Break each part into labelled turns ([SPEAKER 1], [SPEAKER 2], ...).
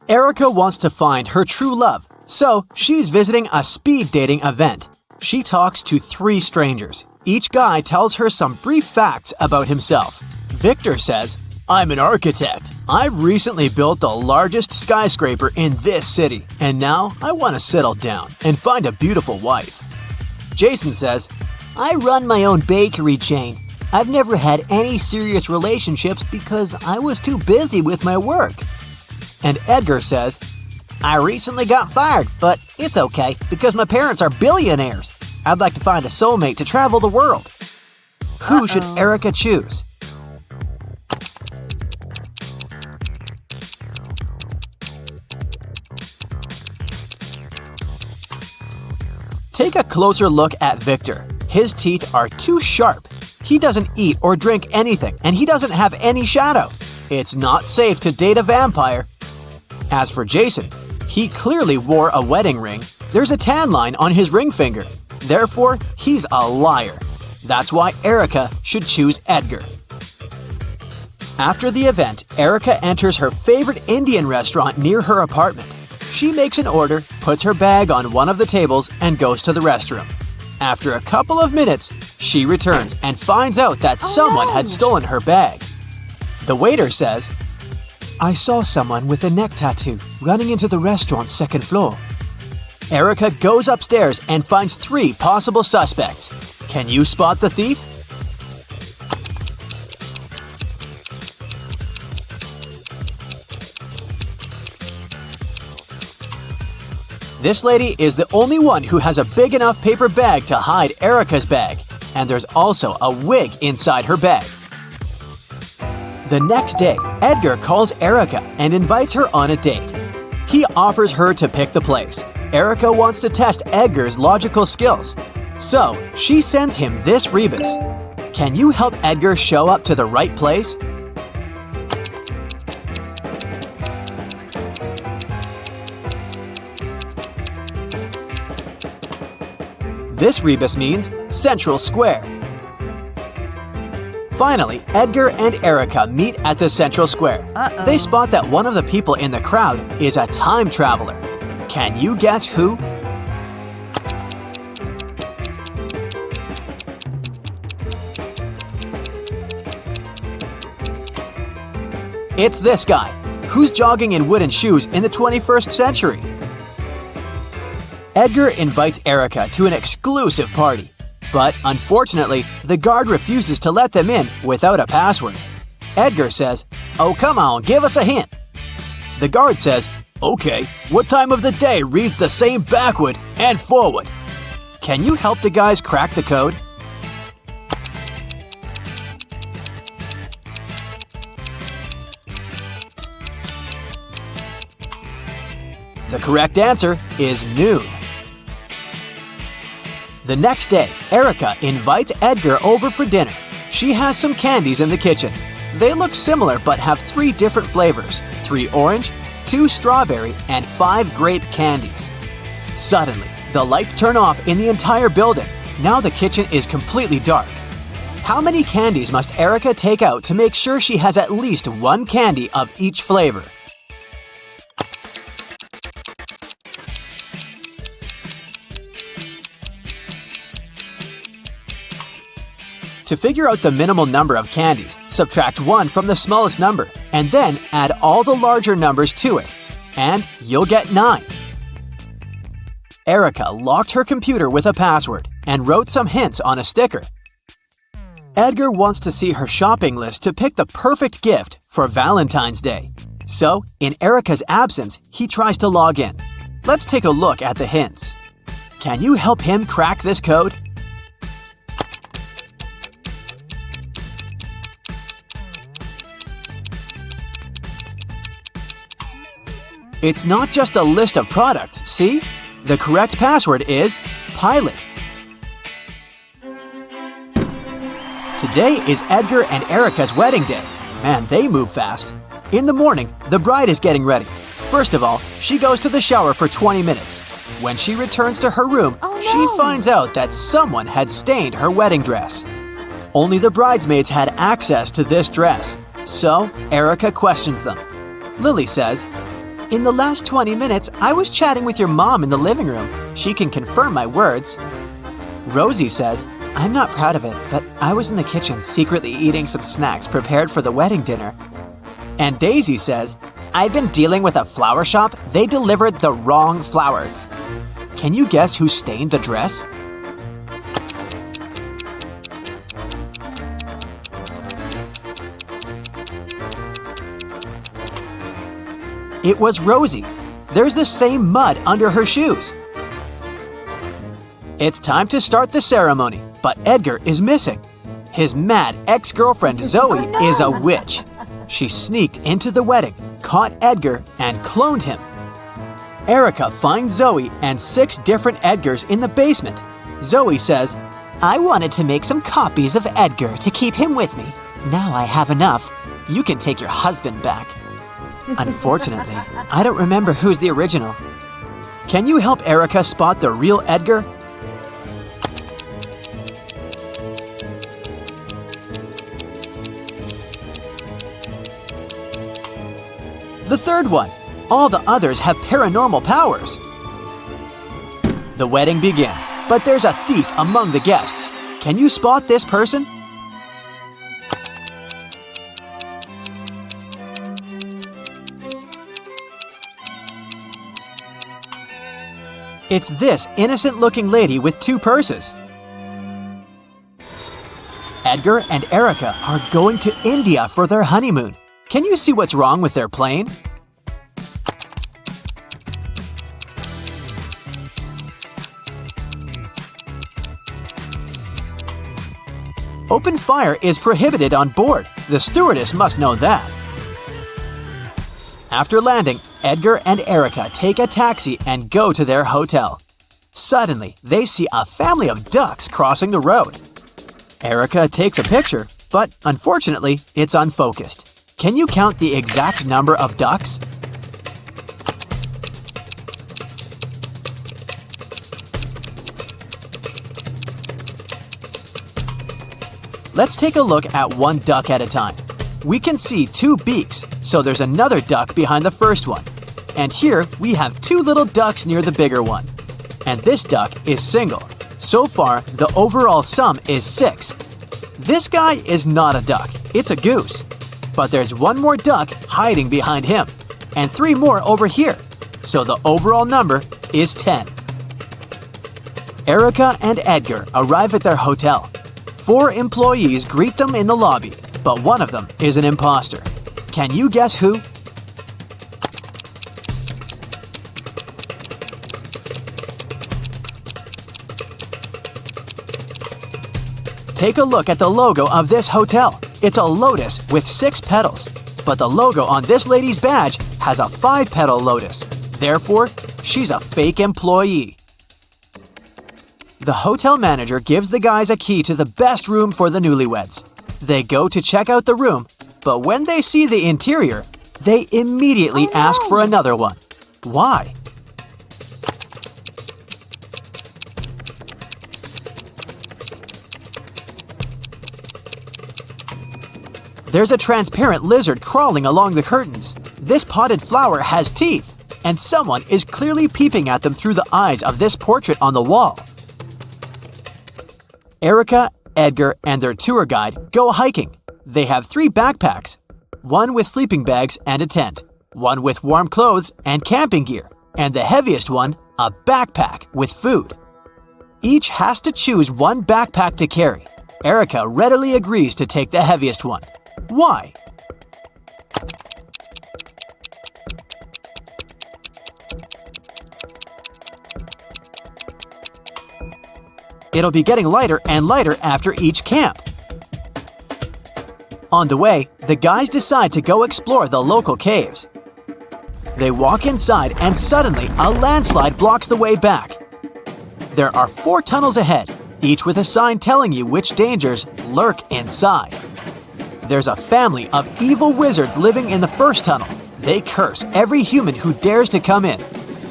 [SPEAKER 1] Erica wants to find her true love, so she's visiting a speed dating event. She talks to 3 strangers. Each guy tells her some brief facts about himself. Victor says, "I'm an architect. I've recently built the largest skyscraper in this city, and now I want to settle down and find a beautiful wife." Jason says, "I run my own bakery chain. I've never had any serious relationships because I was too busy with my work." And Edgar says, "I recently got fired, but it's okay because my parents are billionaires. I'd like to find a soulmate to travel the world." Who should Erica choose? Take a closer look at Victor. His teeth are too sharp. He doesn't eat or drink anything, and he doesn't have any shadow. It's not safe to date a vampire. As for Jason, he clearly wore a wedding ring. There's a tan line on his ring finger. Therefore, he's a liar. That's why Erica should choose Edgar. After the event, Erica enters her favorite Indian restaurant near her apartment. She makes an order, puts her bag on one of the tables, and goes to the restroom. After a couple of minutes, she returns and finds out that someone had stolen her bag. The waiter says, "I saw someone with a neck tattoo running into the restaurant's second floor." Erica goes upstairs and finds 3 possible suspects. Can you spot the thief? This lady is the only one who has a big enough paper bag to hide Erica's bag, and there's also a wig inside her bag. The next day, Edgar calls Erica and invites her on a date. He offers her to pick the place. Erica wants to test Edgar's logical skills, so she sends him this rebus. Can you help Edgar show up to the right place? This rebus means Central Square. Finally, Edgar and Erica meet at the Central Square. They spot that one of the people in the crowd is a time traveler. Can you guess who? It's this guy, who's jogging in wooden shoes in the 21st century. Edgar invites Erica to an exclusive party, but unfortunately, the guard refuses to let them in without a password. Edgar says, "Oh, come on, give us a hint." The guard says, "Okay, what time of the day reads the same backward and forward?" Can you help the guys crack the code? The correct answer is noon. The next day, Erica invites Edgar over for dinner. She has some candies in the kitchen. They look similar but have 3 different flavors: 3 orange, 2 strawberry, and 5 grape candies. Suddenly, the lights turn off in the entire building. Now the kitchen is completely dark. How many candies must Erica take out to make sure she has at least 1 candy of each flavor? To figure out the minimal number of candies, subtract 1 from the smallest number, and then add all the larger numbers to it, and you'll get 9. Erica locked her computer with a password and wrote some hints on a sticker. Edgar wants to see her shopping list to pick the perfect gift for Valentine's Day. So, in Erica's absence, he tries to log in. Let's take a look at the hints. Can you help him crack this code? It's not just a list of products, see? The correct password is Pilot. Today is Edgar and Erica's wedding day. Man, they move fast. In the morning, the bride is getting ready. First of all, she goes to the shower for 20 minutes. When she returns to her room, she finds out that someone had stained her wedding dress. Only the bridesmaids had access to this dress, so Erica questions them. Lily says, In the last 20 minutes, I was chatting with your mom in the living room. She can confirm my words. Rosie says, I'm not proud of it, but I was in the kitchen secretly eating some snacks prepared for the wedding dinner. And Daisy says, I've been dealing with a flower shop. They delivered the wrong flowers. Can you guess who stained the dress? It was Rosie. There's the same mud under her shoes. It's time to start the ceremony, but Edgar is missing. His mad ex-girlfriend Zoe is a witch. She sneaked into the wedding, caught Edgar, and cloned him. Erica finds Zoe and 6 different Edgars in the basement. Zoe says, I wanted to make some copies of Edgar to keep him with me. Now I have enough. You can take your husband back. Unfortunately, I don't remember who's the original. Can you help Erica spot the real Edgar? The third one. All the others have paranormal powers. The wedding begins, but there's a thief among the guests. Can you spot this person? It's this innocent-looking lady with 2 purses. Edgar and Erica are going to India for their honeymoon. Can you see what's wrong with their plane? Open fire is prohibited on board. The stewardess must know that. After landing, Edgar and Erica take a taxi and go to their hotel. Suddenly, they see a family of ducks crossing the road. Erica takes a picture, but unfortunately, it's unfocused. Can you count the exact number of ducks? Let's take a look at one duck at a time. We can see 2 beaks, so there's another duck behind the first one. And here we have 2 little ducks near the bigger one. And this duck is single. So far, the overall sum is 6. This guy is not a duck, it's a goose. But there's 1 more duck hiding behind him, and 3 more over here. So the overall number is 10. Erica and Edgar arrive at their hotel. 4 employees greet them in the lobby, but one of them is an imposter. Can you guess who? Take a look at the logo of this hotel. It's a lotus with 6 petals, but the logo on this lady's badge has a 5-petal lotus. Therefore, she's a fake employee. The hotel manager gives the guys a key to the best room for the newlyweds. They go to check out the room, but when they see the interior, they immediately ask for another one. Why? There's a transparent lizard crawling along the curtains. This potted flower has teeth, and someone is clearly peeping at them through the eyes of this portrait on the wall. Erica, Edgar, and their tour guide go hiking. They have 3 backpacks, 1 with sleeping bags and a tent, 1 with warm clothes and camping gear, and the heaviest one, a backpack with food. Each has to choose 1 backpack to carry. Erica readily agrees to take the heaviest one. Why? It'll be getting lighter and lighter after each camp. On the way, the guys decide to go explore the local caves. They walk inside and suddenly a landslide blocks the way back. There are 4 tunnels ahead, each with a sign telling you which dangers lurk inside. There's a family of evil wizards living in the first tunnel. They curse every human who dares to come in.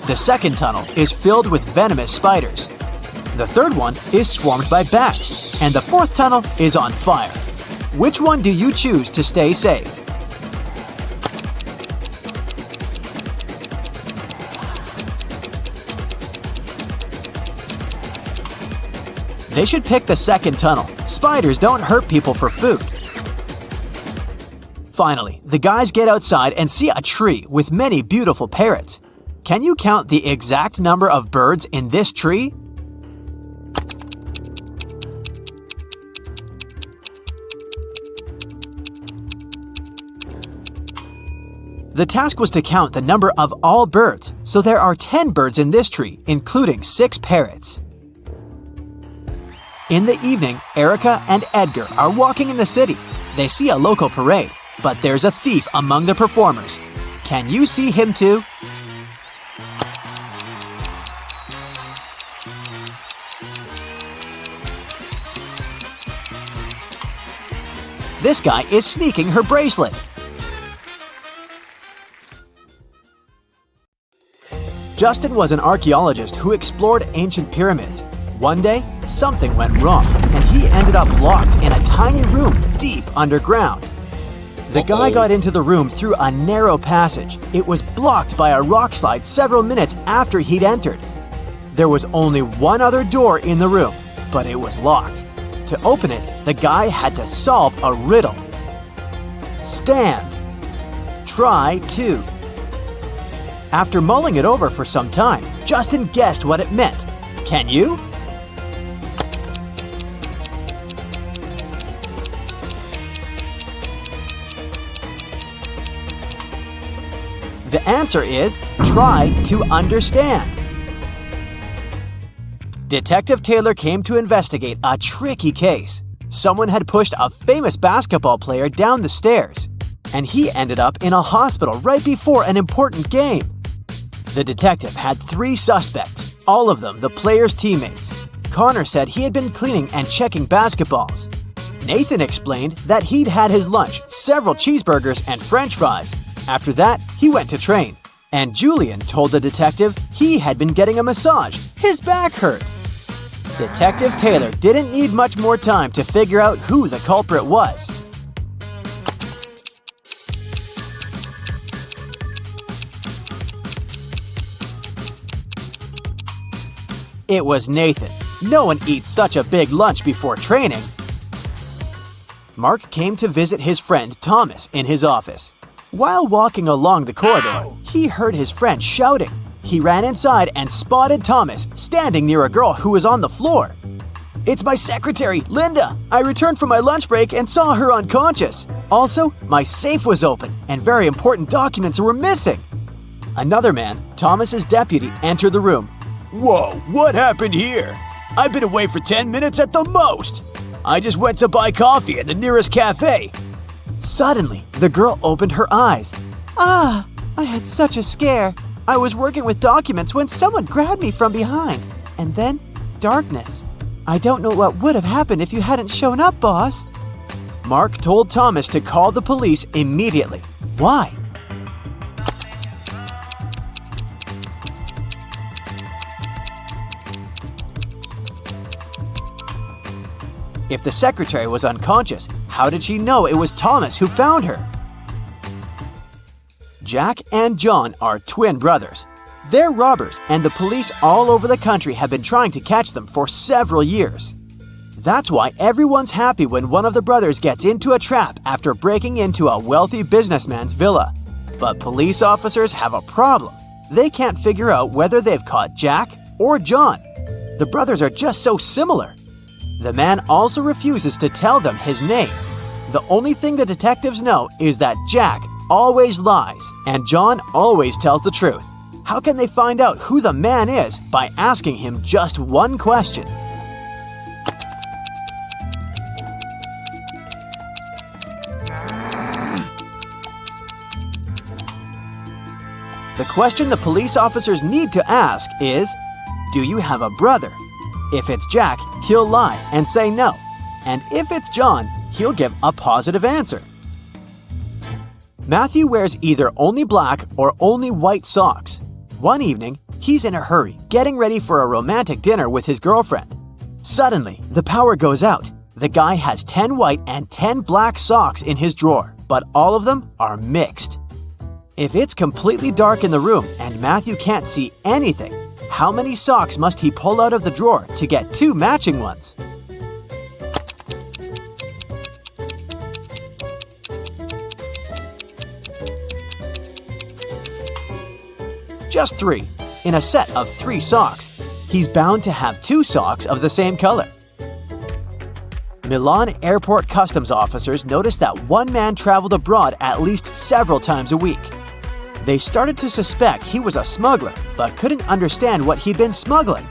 [SPEAKER 1] The second tunnel is filled with venomous spiders. The third one is swarmed by bats, and the 4th tunnel is on fire. Which one do you choose to stay safe? They should pick the second tunnel. Spiders don't hurt people for food. Finally, the guys get outside and see a tree with many beautiful parrots. Can you count the exact number of birds in this tree? The task was to count the number of all birds, so there are 10 birds in this tree, including 6 parrots. In the evening, Erica and Edgar are walking in the city. They see a local parade, but there's a thief among the performers. Can you see him too? This guy is sneaking her bracelet. Justin was an archaeologist who explored ancient pyramids. One day, something went wrong, and he ended up locked in a tiny room deep underground. The guy got into the room through a narrow passage. It was blocked by a rock slide several minutes after he'd entered. There was only one other door in the room, but it was locked. To open it, the guy had to solve a riddle. Stand. Try to. After mulling it over for some time, Justin guessed what it meant. Can you? The answer is try to understand. Detective Taylor came to investigate a tricky case. Someone had pushed a famous basketball player down the stairs, and he ended up in a hospital right before an important game. The detective had 3 suspects, all of them the player's teammates. Connor said he had been cleaning and checking basketballs. Nathan explained that he'd had his lunch, several cheeseburgers and french fries. After that, he went to train. And Julian told the detective he had been getting a massage. His back hurt. Detective Taylor didn't need much more time to figure out who the culprit was. It was Nathan. No one eats such a big lunch before training. Mark came to visit his friend Thomas in his office. While walking along the corridor, he heard his friend shouting. He ran inside and spotted Thomas standing near a girl who was on the floor. "It's my secretary, Linda. I returned from my lunch break and saw her unconscious. Also, my safe was open and very important documents were missing." Another man, Thomas's deputy, entered the room. "Whoa, what happened here? I've been away for 10 minutes at the most. I just went to buy coffee at the nearest cafe." Suddenly, the girl opened her eyes. "Ah, I had such a scare. I was working with documents when someone grabbed me from behind. And then, darkness. I don't know what would have happened if you hadn't shown up, boss." Mark told Thomas to call the police immediately. Why? If the secretary was unconscious, how did she know it was Thomas who found her? Jack and John are twin brothers. They're robbers, and the police all over the country have been trying to catch them for several years. That's why everyone's happy when one of the brothers gets into a trap after breaking into a wealthy businessman's villa. But police officers have a problem. They can't figure out whether they've caught Jack or John. The brothers are just so similar. The man also refuses to tell them his name. The only thing the detectives know is that Jack always lies and John always tells the truth. How can they find out who the man is by asking him just one question? The question the police officers need to ask is, do you have a brother? If it's Jack, he'll lie and say no. And if it's John, he'll give a positive answer. Matthew wears either only black or only white socks. One evening, he's in a hurry, getting ready for a romantic dinner with his girlfriend. Suddenly, the power goes out. The guy has 10 white and 10 black socks in his drawer, but all of them are mixed. If it's completely dark in the room and Matthew can't see anything, How many socks must he pull out of the drawer to get 2 matching ones? Just 3. In a set of 3 socks, he's bound to have 2 socks of the same color. Milan airport customs officers noticed that one man traveled abroad at least several times a week. They started to suspect he was a smuggler, but couldn't understand what he'd been smuggling.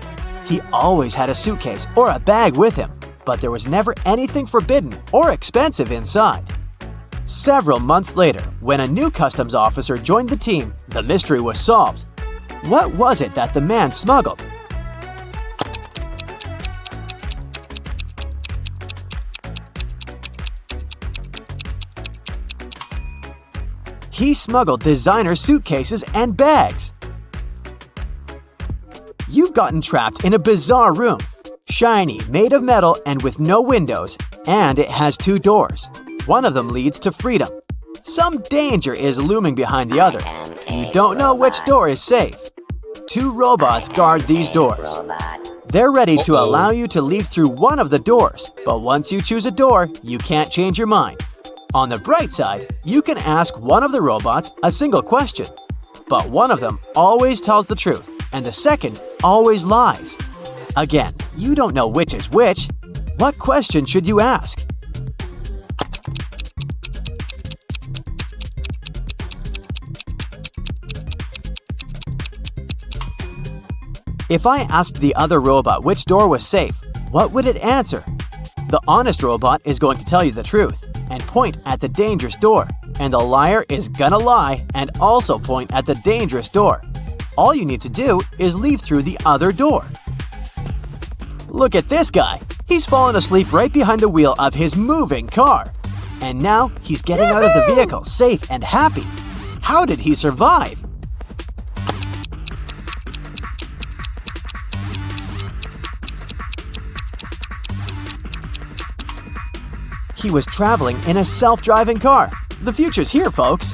[SPEAKER 1] He always had a suitcase or a bag with him, but there was never anything forbidden or expensive inside. Several months later, when a new customs officer joined the team, the mystery was solved. What was it that the man smuggled? He smuggled designer suitcases and bags. You've gotten trapped in a bizarre room. Shiny, made of metal and with no windows, and it has 2 doors. One of them leads to freedom. Some danger is looming behind the other. You don't know which door is safe. 2 robots guard these doors. They're ready to allow you to leave through one of the doors, but once you choose a door, you can't change your mind. On the bright side, you can ask one of the robots a single question, but one of them always tells the truth, and the second always lies. Again, you don't know which is which. What question should you ask? If I asked the other robot which door was safe, what would it answer? The honest robot is going to tell you the truth and point at the dangerous door, and the liar is gonna lie and also point at the dangerous door. All you need to do is leave through the other door. Look at this guy. He's fallen asleep right behind the wheel of his moving car. And now he's getting out of the vehicle safe and happy. How did he survive? He was traveling in a self-driving car. The future's here, folks.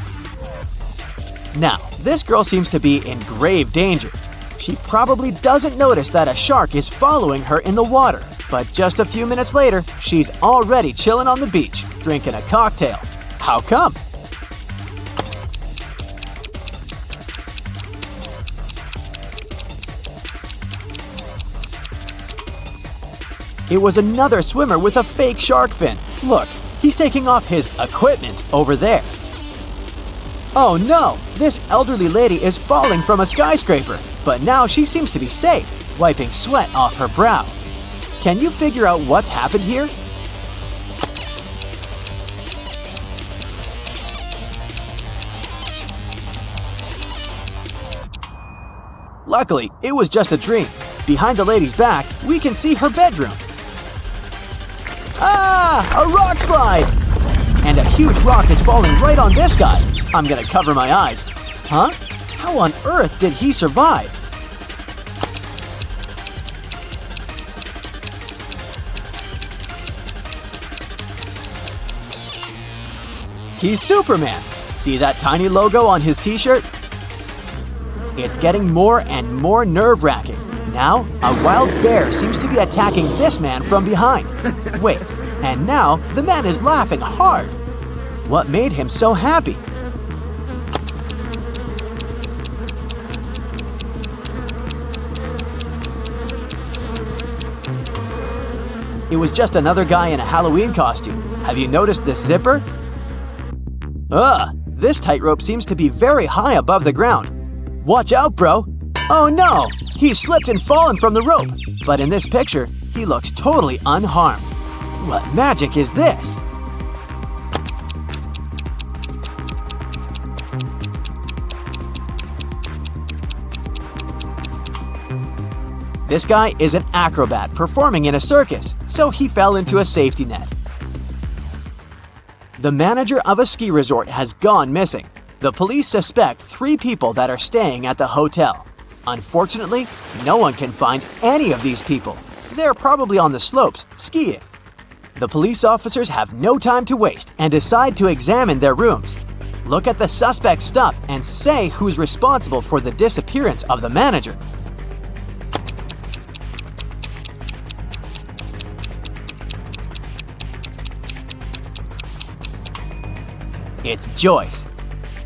[SPEAKER 1] Now, this girl seems to be in grave danger. She probably doesn't notice that a shark is following her in the water, but just a few minutes later, she's already chilling on the beach, drinking a cocktail. How come? It was another swimmer with a fake shark fin. Look, he's taking off his equipment over there. Oh no, this elderly lady is falling from a skyscraper, but now she seems to be safe, wiping sweat off her brow. Can you figure out what's happened here? Luckily, it was just a dream. Behind the lady's back, we can see her bedroom. Ah! A rock slide! And a huge rock is falling right on this guy. I'm gonna cover my eyes. Huh? How on earth did he survive? He's Superman. See that tiny logo on his t-shirt? It's getting more and more nerve-wracking. Now, a wild bear seems to be attacking this man from behind. Wait, and now the man is laughing hard. What made him so happy? It was just another guy in a Halloween costume. Have you noticed this zipper? This tightrope seems to be very high above the ground. Watch out, bro! Oh no! He's slipped and fallen from the rope. But in this picture, he looks totally unharmed. What magic is this? This guy is an acrobat performing in a circus, so he fell into a safety net. The manager of a ski resort has gone missing. The police suspect 3 people that are staying at the hotel. Unfortunately, no one can find any of these people. They're probably on the slopes, skiing. The police officers have no time to waste and decide to examine their rooms. Look at the suspect's stuff and say who's responsible for the disappearance of the manager. It's Joyce.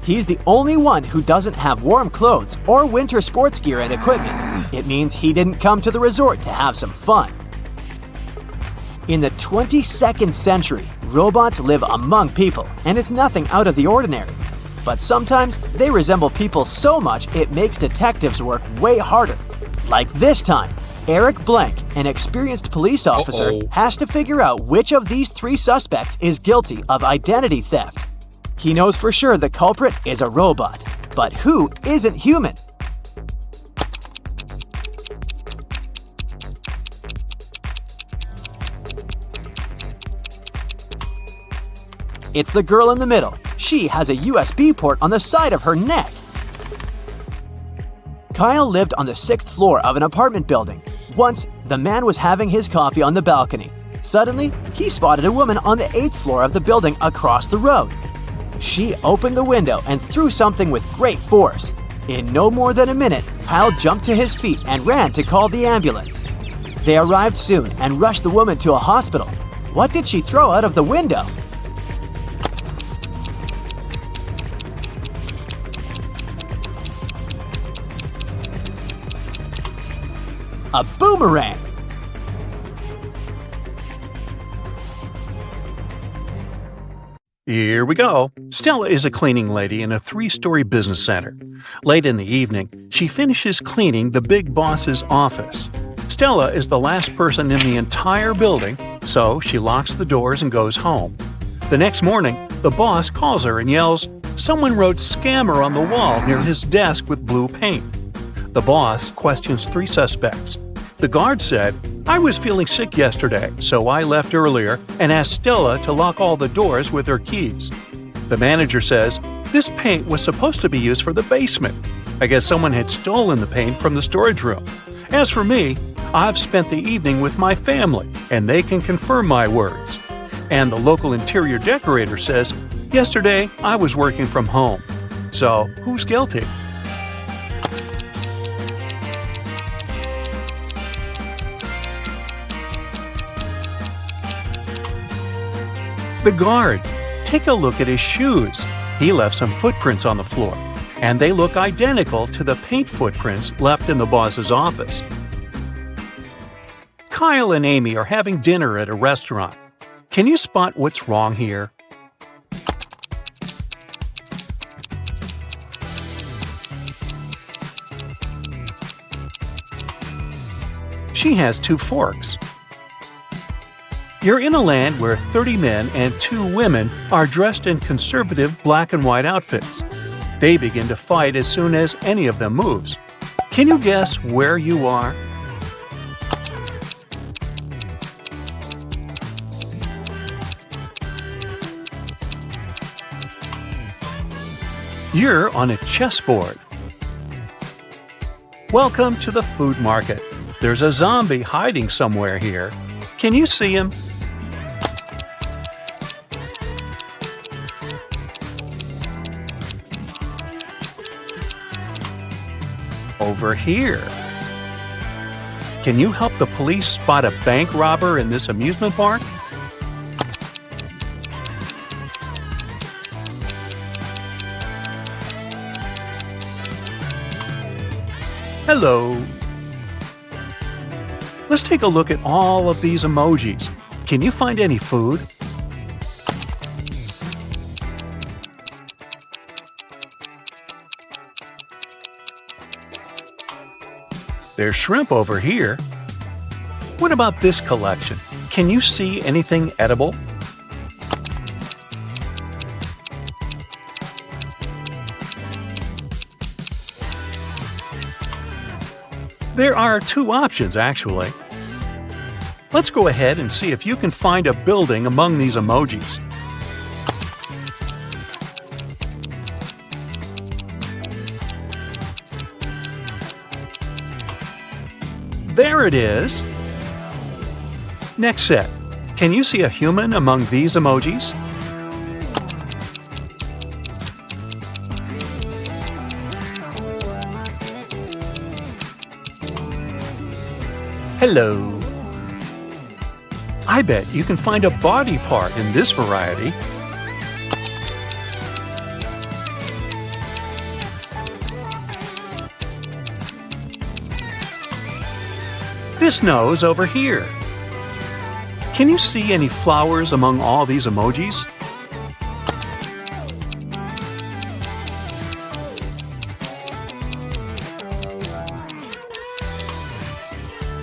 [SPEAKER 1] He's the only one who doesn't have warm clothes or winter sports gear and equipment. It means he didn't come to the resort to have some fun. In the 22nd century, robots live among people, and it's nothing out of the ordinary. But sometimes they resemble people so much it makes detectives work way harder. Like this time, Eric Blank, an experienced police officer, has to figure out which of these 3 suspects is guilty of identity theft. He knows for sure the culprit is a robot, but who isn't human? It's the girl in the middle. She has a USB port on the side of her neck. Kyle lived on the 6th floor of an apartment building. Once, the man was having his coffee on the balcony. Suddenly, he spotted a woman on the 8th floor of the building across the road. She opened the window and threw something with great force. In no more than a minute, Kyle jumped to his feet and ran to call the ambulance. They arrived soon and rushed the woman to a hospital. What did she throw out of the window? A boomerang!
[SPEAKER 2] Here we go. Stella is a cleaning lady in a 3-story business center. Late in the evening, she finishes cleaning the big boss's office. Stella is the last person in the entire building, so she locks the doors and goes home. The next morning, the boss calls her and yells, "Someone wrote scammer on the wall near his desk with blue paint." The boss questions 3 suspects. The guard said, "I was feeling sick yesterday, so I left earlier and asked Stella to lock all the doors with her keys." The manager says, "This paint was supposed to be used for the basement. I guess someone had stolen the paint from the storage room. As for me, I've spent the evening with my family, and they can confirm my words." And the local interior decorator says, "Yesterday, I was working from home." So, who's guilty? The guard. Take a look at his shoes. He left some footprints on the floor, and they look identical to the paint footprints left in the boss's office. Kyle and Amy are having dinner at a restaurant. Can you spot what's wrong here? She has 2 forks. You're in a land where 30 men and 2 women are dressed in conservative black and white outfits. They begin to fight as soon as any of them moves. Can you guess where you are? You're on a chessboard. Welcome to the food market. There's a zombie hiding somewhere here. Can you see him? Over here. Can you help the police spot a bank robber in this amusement park? Hello. Let's take a look at all of these emojis. Can you find any food? There's shrimp over here. What about this collection? Can you see anything edible? There are 2 options, actually. Let's go ahead and see if you can find a building among these emojis. There it is! Next set. Can you see a human among these emojis? Hello. I bet you can find a body part in this variety. This nose over here. Can you see any flowers among all these emojis?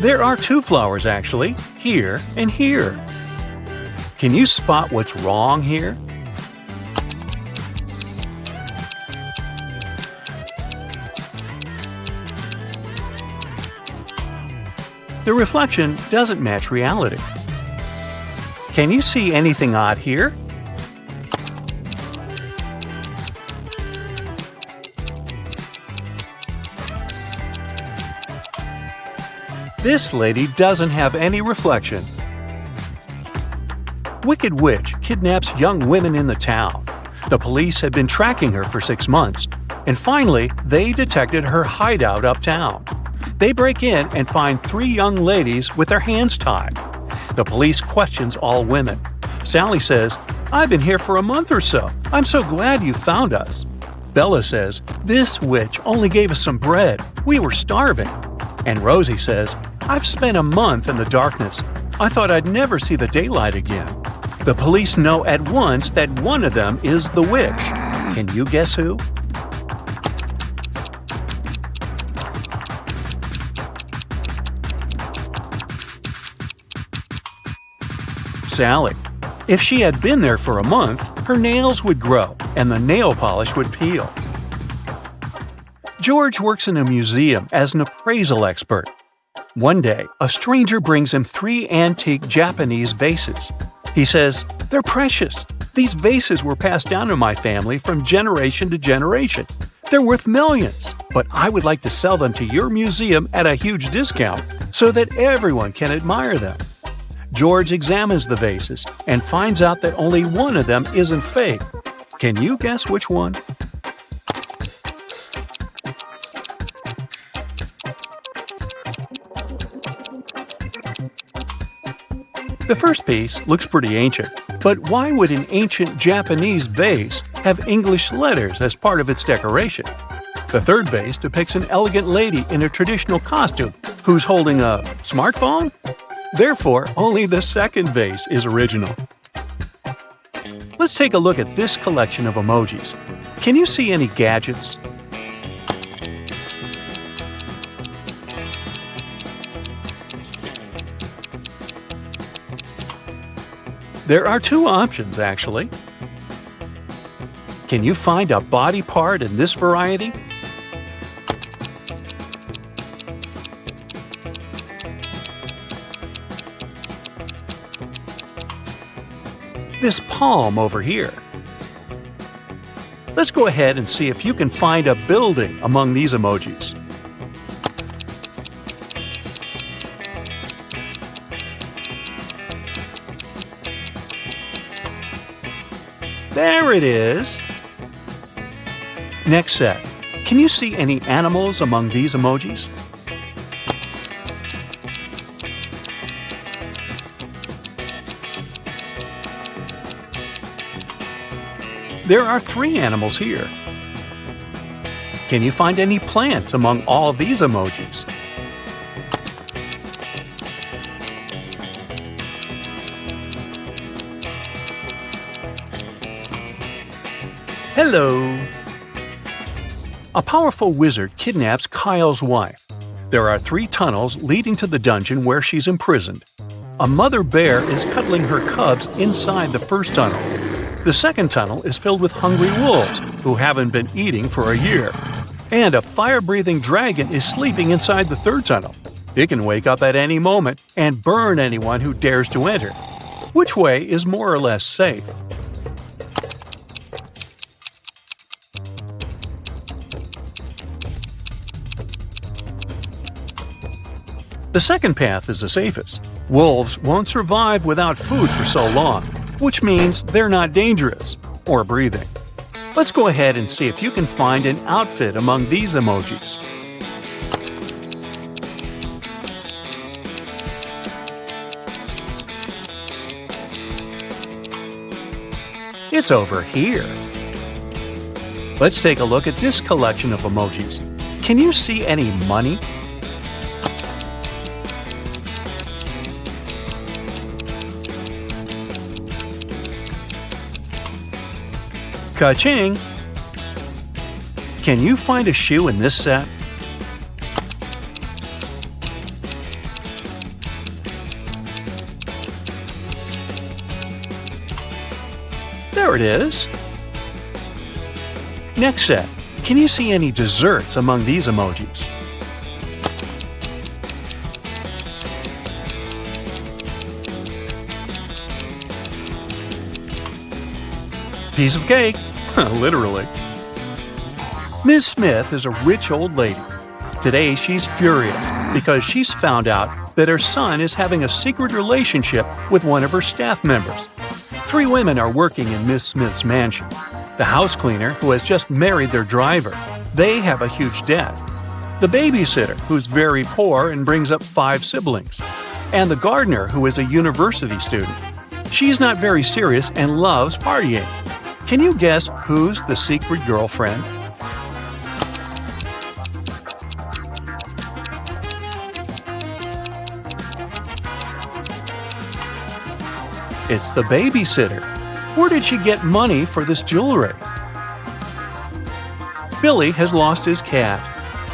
[SPEAKER 2] There are two flowers actually, here and here. Can you spot what's wrong here? The reflection doesn't match reality. Can you see anything odd here? This lady doesn't have any reflection. Wicked witch kidnaps young women in the town. The police had been tracking her for 6 months, and finally they detected her hideout uptown. They break in and find 3 young ladies with their hands tied. The police questions all women. Sally says, "I've been here for a month or so. I'm so glad you found us." Bella says, "This witch only gave us some bread. We were starving." And Rosie says, "I've spent a month in the darkness. I thought I'd never see the daylight again." The police know at once that one of them is the witch. Can you guess who? Sally. If she had been there for a month, her nails would grow and the nail polish would peel. George works in a museum as an appraisal expert. One day, a stranger brings him 3 antique Japanese vases. He says, "They're precious. These vases were passed down in my family from generation to generation. They're worth millions, but I would like to sell them to your museum at a huge discount so that everyone can admire them." George examines the vases and finds out that only one of them isn't fake. Can you guess which one? The first piece looks pretty ancient, but why would an ancient Japanese vase have English letters as part of its decoration? The third vase depicts an elegant lady in a traditional costume who's holding a smartphone? Therefore, only the second vase is original. Let's take a look at this collection of emojis. Can you see any gadgets? There are 2 options, actually. Can you find a body part in this variety? This palm over here. Let's go ahead and see if you can find a building among these emojis. There it is! Next set. Can you see any animals among these emojis? There are 3 animals here. Can you find any plants among all these emojis? Hello! A powerful wizard kidnaps Kyle's wife. There are 3 tunnels leading to the dungeon where she's imprisoned. A mother bear is cuddling her cubs inside the first tunnel. The second tunnel is filled with hungry wolves who haven't been eating for a year. And a fire-breathing dragon is sleeping inside the third tunnel. It can wake up at any moment and burn anyone who dares to enter. Which way is more or less safe? The second path is the safest. Wolves won't survive without food for so long, which means they're not dangerous or breathing. Let's go ahead and see if you can find an outfit among these emojis. It's over here. Let's take a look at this collection of emojis. Can you see any money? Ka-ching! Can you find a shoe in this set? There it is. Next set. Can you see any desserts among these emojis? Piece of cake. Literally. Ms. Smith is a rich old lady. Today she's furious because she's found out that her son is having a secret relationship with one of her staff members. 3 women are working in Miss Smith's mansion. The house cleaner, who has just married their driver, they have a huge debt. The babysitter, who's very poor and brings up 5 siblings. And the gardener, who is a university student. She's not very serious and loves partying. Can you guess who's the secret girlfriend? It's the babysitter. Where did she get money for this jewelry? Billy has lost his cat.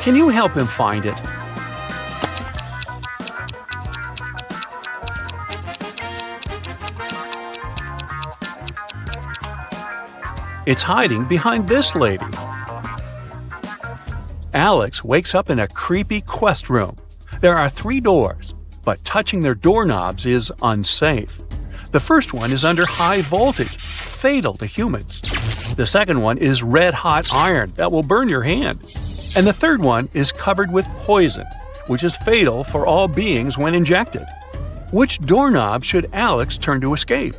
[SPEAKER 2] Can you help him find it? It's hiding behind this lady. Alex wakes up in a creepy quest room. There are 3 doors, but touching their doorknobs is unsafe. The first one is under high voltage, fatal to humans. The second one is red-hot iron that will burn your hand. And the third one is covered with poison, which is fatal for all beings when injected. Which doorknob should Alex turn to escape?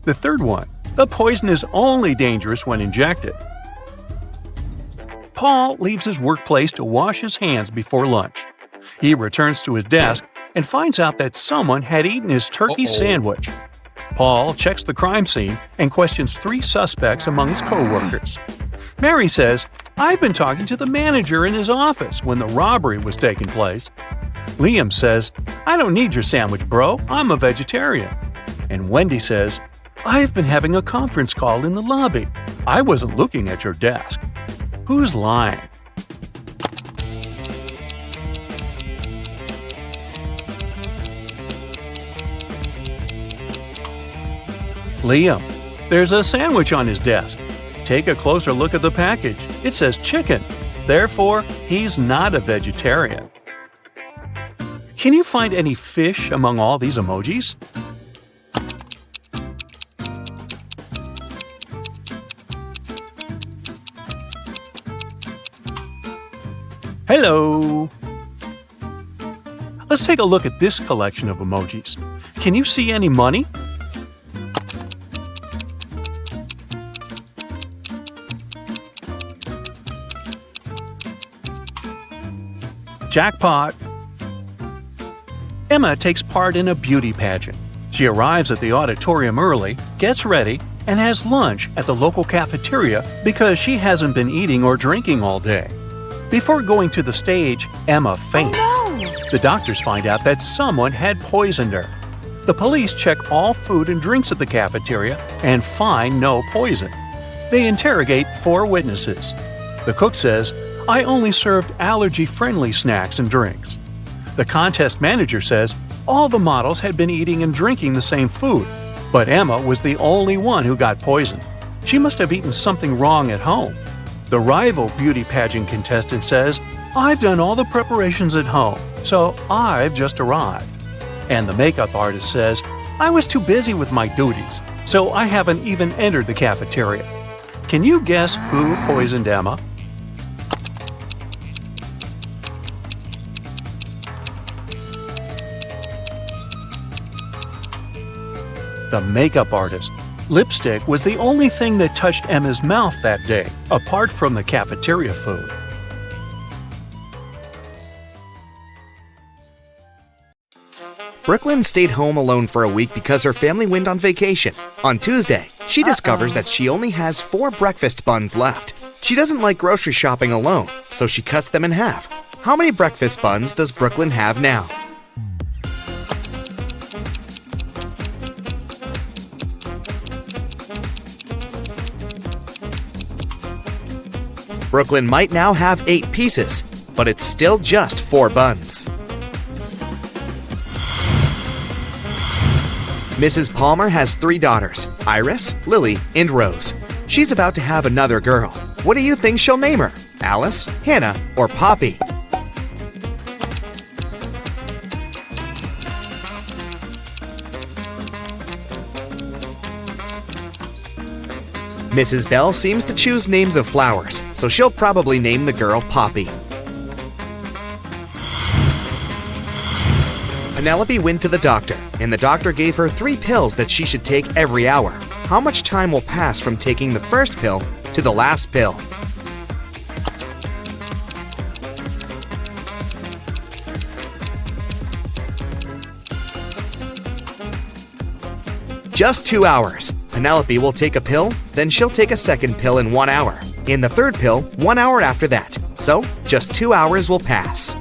[SPEAKER 2] The third one. The poison is only dangerous when injected. Paul leaves his workplace to wash his hands before lunch. He returns to his desk and finds out that someone had eaten his turkey sandwich. Paul checks the crime scene and questions 3 suspects among his co-workers. Mary says, "I've been talking to the manager in his office when the robbery was taking place." Liam says, "I don't need your sandwich, bro. I'm a vegetarian." And Wendy says, "I've been having a conference call in the lobby. I wasn't looking at your desk." Who's lying? Liam. There's a sandwich on his desk. Take a closer look at the package. It says chicken. Therefore, he's not a vegetarian. Can you find any fish among all these emojis? Hello! Let's take a look at this collection of emojis. Can you see any money? Jackpot! Emma takes part in a beauty pageant. She arrives at the auditorium early, gets ready, and has lunch at the local cafeteria because she hasn't been eating or drinking all day. Before going to the stage, Emma faints.
[SPEAKER 3] Oh, no.
[SPEAKER 2] The doctors find out that someone had poisoned her. The police check all food and drinks at the cafeteria and find no poison. They interrogate 4 witnesses. The cook says, "I only served allergy-friendly snacks and drinks." The contest manager says all the models had been eating and drinking the same food, but Emma was the only one who got poisoned. She must have eaten something wrong at home. The rival beauty pageant contestant says, "I've done all the preparations at home, so I've just arrived." And the makeup artist says, "I was too busy with my duties, so I haven't even entered the cafeteria." Can you guess who poisoned Emma? The makeup artist. Lipstick was the only thing that touched Emma's mouth that day, apart from the cafeteria food.
[SPEAKER 4] Brooklyn stayed home alone for a week because her family went on vacation. On Tuesday, she discovers that she only has 4 breakfast buns left. She doesn't like grocery shopping alone, so she cuts them in half. How many breakfast buns does Brooklyn have now? Brooklyn might now have 8 pieces, but it's still just 4 buns. Mrs. Palmer has 3 daughters, Iris, Lily, and Rose. She's about to have another girl. What do you think she'll name her? Alice, Hannah, or Poppy? Mrs. Bell seems to choose names of flowers, so she'll probably name the girl Poppy. Penelope went to the doctor, and the doctor gave her 3 pills that she should take every hour. How much time will pass from taking the first pill to the last pill? Just 2 hours. Penelope will take a pill, then she'll take a second pill in 1 hour, and the third pill 1 hour after that. So, just 2 hours will pass.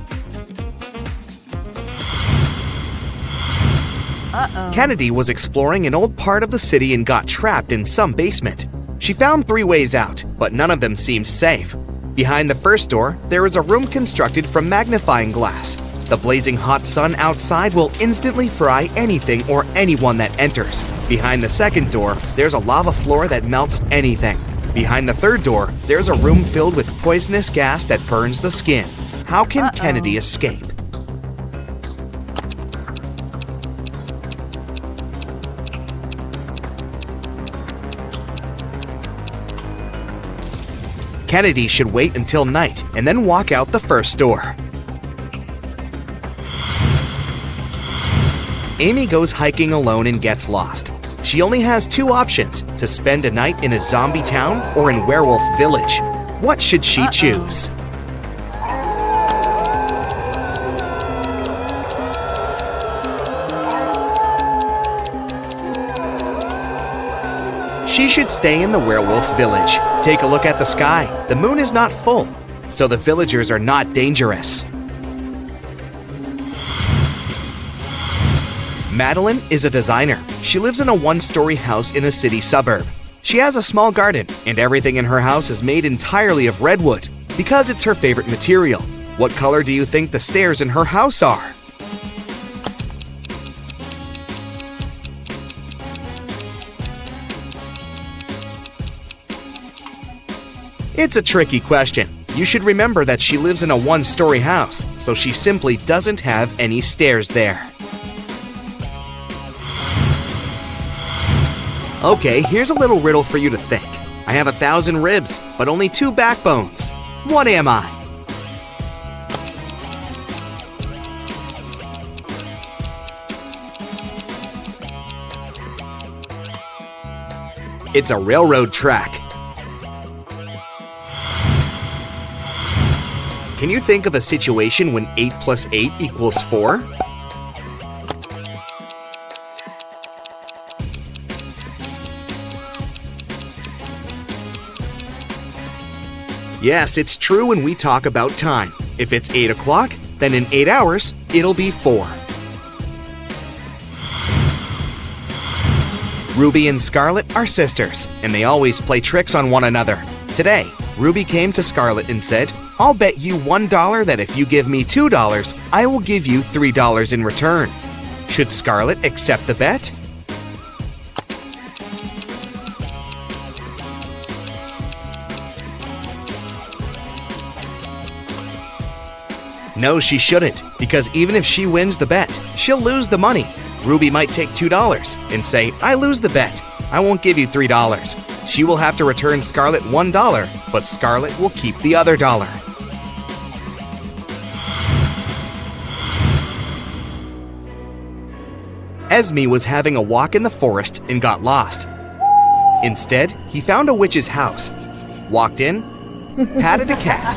[SPEAKER 4] Kennedy was exploring an old part of the city and got trapped in some basement. She found 3 ways out, but none of them seemed safe. Behind the first door, there is a room constructed from magnifying glass. The blazing hot sun outside will instantly fry anything or anyone that enters. Behind the second door, there's a lava floor that melts anything. Behind the third door, there's a room filled with poisonous gas that burns the skin. How can Kennedy escape? Kennedy should wait until night and then walk out the first door. Amy goes hiking alone and gets lost. She only has 2 options, to spend a night in a zombie town or in Werewolf Village. What should she choose? She should stay in the Werewolf Village. Take a look at the sky. The moon is not full, so the villagers are not dangerous. Madeline is a designer. She lives in a 1-story house in a city suburb. She has a small garden, and everything in her house is made entirely of redwood because it's her favorite material. What color do you think the stairs in her house are? It's a tricky question. You should remember that she lives in a 1-story house, so she simply doesn't have any stairs there. Okay, here's a little riddle for you to think. I have 1,000 ribs, but only 2 backbones. What am I? It's a railroad track. Can you think of a situation when 8 plus 8 equals 4? Yes, it's true when we talk about time. If it's 8 o'clock, then in 8 hours, it'll be 4. Ruby and Scarlet are sisters, and they always play tricks on one another. Today, Ruby came to Scarlet and said, "I'll bet you $1 that if you give me $2, I will give you $3 in return." Should Scarlet accept the bet? No, she shouldn't, because even if she wins the bet, she'll lose the money. Ruby might take $2 and say, "I lose the bet. I won't give you $3. She will have to return Scarlet $1, but Scarlet will keep the other dollar. Esme was having a walk in the forest and got lost. Instead, he found a witch's house, walked in, patted a cat,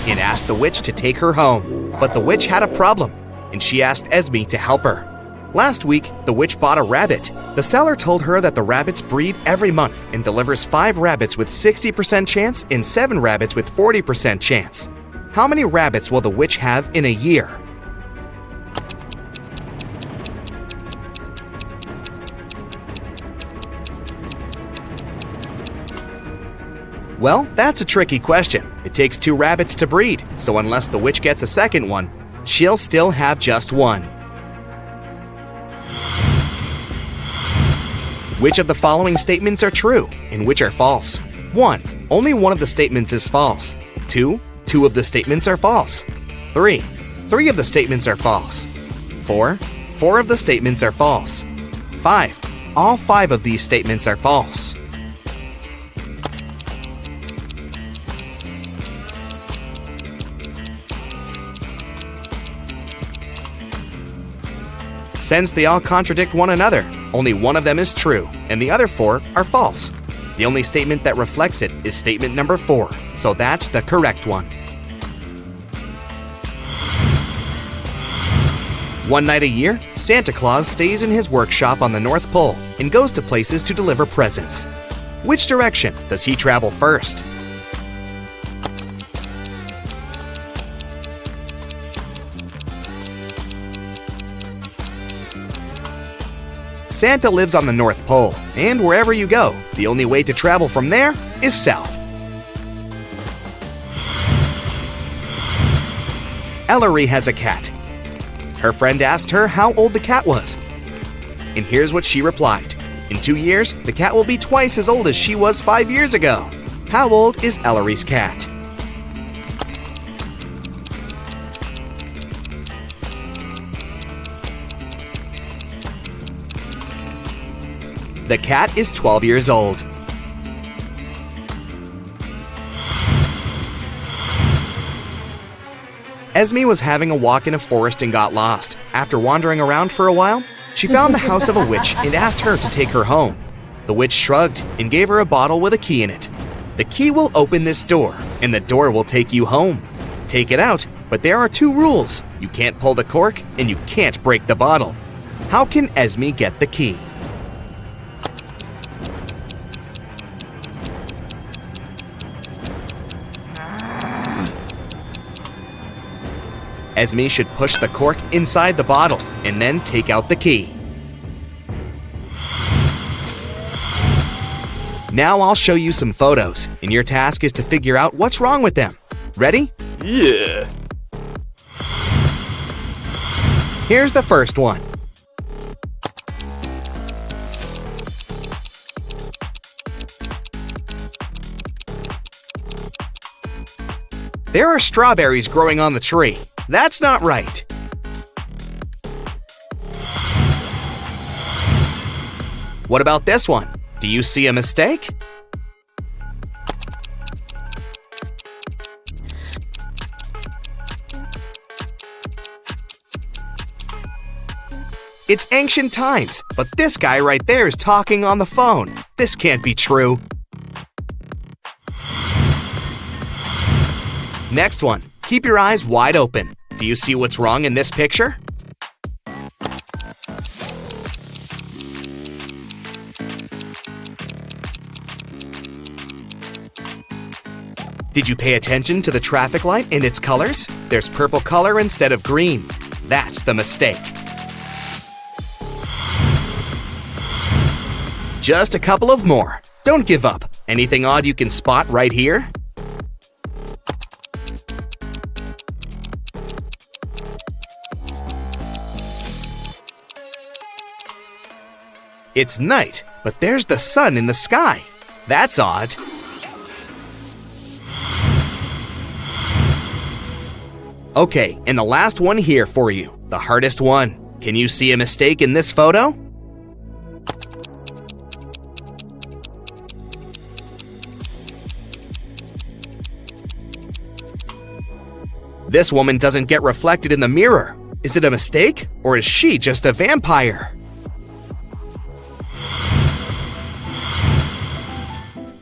[SPEAKER 4] and asked the witch to take her home. But the witch had a problem, and she asked Esme to help her. Last week, the witch bought a rabbit. The seller told her that the rabbits breed every month and delivers 5 rabbits with 60% chance and 7 rabbits with 40% chance. How many rabbits will the witch have in a year? Well, that's a tricky question. It takes 2 rabbits to breed, so unless the witch gets a second one, she'll still have just 1. Which of the following statements are true and which are false? 1. Only one of the statements is false. 2. 2 of the statements are false. 3. 3 of the statements are false. 4. 4 of the statements are false. 5. All 5 of these statements are false. Since they all contradict one another, only one of them is true, and the other 4 are false. The only statement that reflects it is statement number 4, so that's the correct one. One night a year, Santa Claus stays in his workshop on the North Pole and goes to places to deliver presents. Which direction does he travel first? Santa lives on the North Pole, and wherever you go, the only way to travel from there is south. Ellery has a cat. Her friend asked her how old the cat was. And here's what she replied. In 2 years, the cat will be twice as old as she was 5 years ago. How old is Ellery's cat? The cat is 12 years old. Esme was having a walk in a forest and got lost. After wandering around for a while, she found the house of a witch and asked her to take her home. The witch shrugged and gave her a bottle with a key in it. The key will open this door, and the door will take you home. Take it out, but there are 2 rules. You can't pull the cork, and you can't break the bottle. How can Esme get the key? Esme should push the cork inside the bottle and then take out the key. Now I'll show you some photos, and your task is to figure out what's wrong with them. Ready?
[SPEAKER 3] Yeah.
[SPEAKER 4] Here's the first one. There are strawberries growing on the tree. That's not right. What about this one? Do you see a mistake? It's ancient times, but this guy right there is talking on the phone. This can't be true. Next one. Keep your eyes wide open. Do you see what's wrong in this picture? Did you pay attention to the traffic light and its colors? There's purple color instead of green. That's the mistake. Just a couple of more. Don't give up. Anything odd you can spot right here? It's night, but there's the sun in the sky. That's odd. Okay, and the last one here for you, the hardest one. Can you see a mistake in this photo? This woman doesn't get reflected in the mirror. Is it a mistake, or is she just a vampire?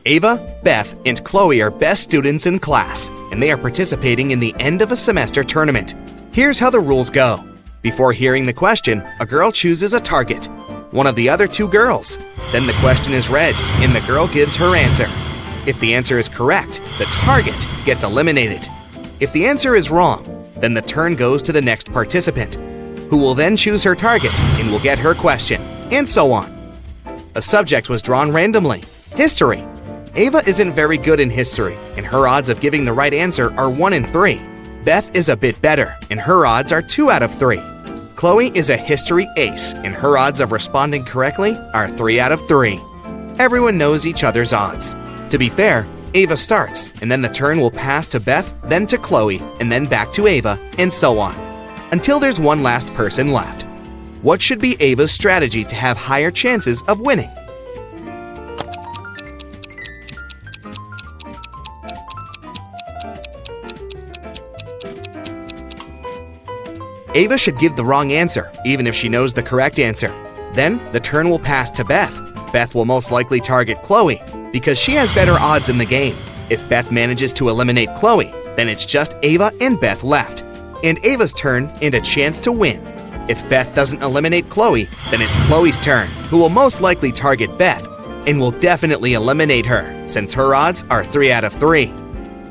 [SPEAKER 4] Ava, Beth, and Chloe are best students in class, and they are participating in the end of a semester tournament. Here's how the rules go. Before hearing the question, a girl chooses a target, one of the other 2 girls. Then the question is read, and the girl gives her answer. If the answer is correct, the target gets eliminated. If the answer is wrong, then the turn goes to the next participant, who will then choose her target and will get her question, and so on. A subject was drawn randomly: history. Ava isn't very good in history, and her odds of giving the right answer are 1 in 3. Beth is a bit better, and her odds are 2 out of 3. Chloe is a history ace, and her odds of responding correctly are 3 out of 3. Everyone knows each other's odds. To be fair, Ava starts, and then the turn will pass to Beth, then to Chloe, and then back to Ava, and so on, until there's one last person left. What should be Ava's strategy to have higher chances of winning? Ava should give the wrong answer, even if she knows the correct answer. Then, the turn will pass to Beth. Beth will most likely target Chloe, because she has better odds in the game. If Beth manages to eliminate Chloe, then it's just Ava and Beth left, and Ava's turn and a chance to win. If Beth doesn't eliminate Chloe, then it's Chloe's turn, who will most likely target Beth, and will definitely eliminate her, since her odds are 3 out of 3.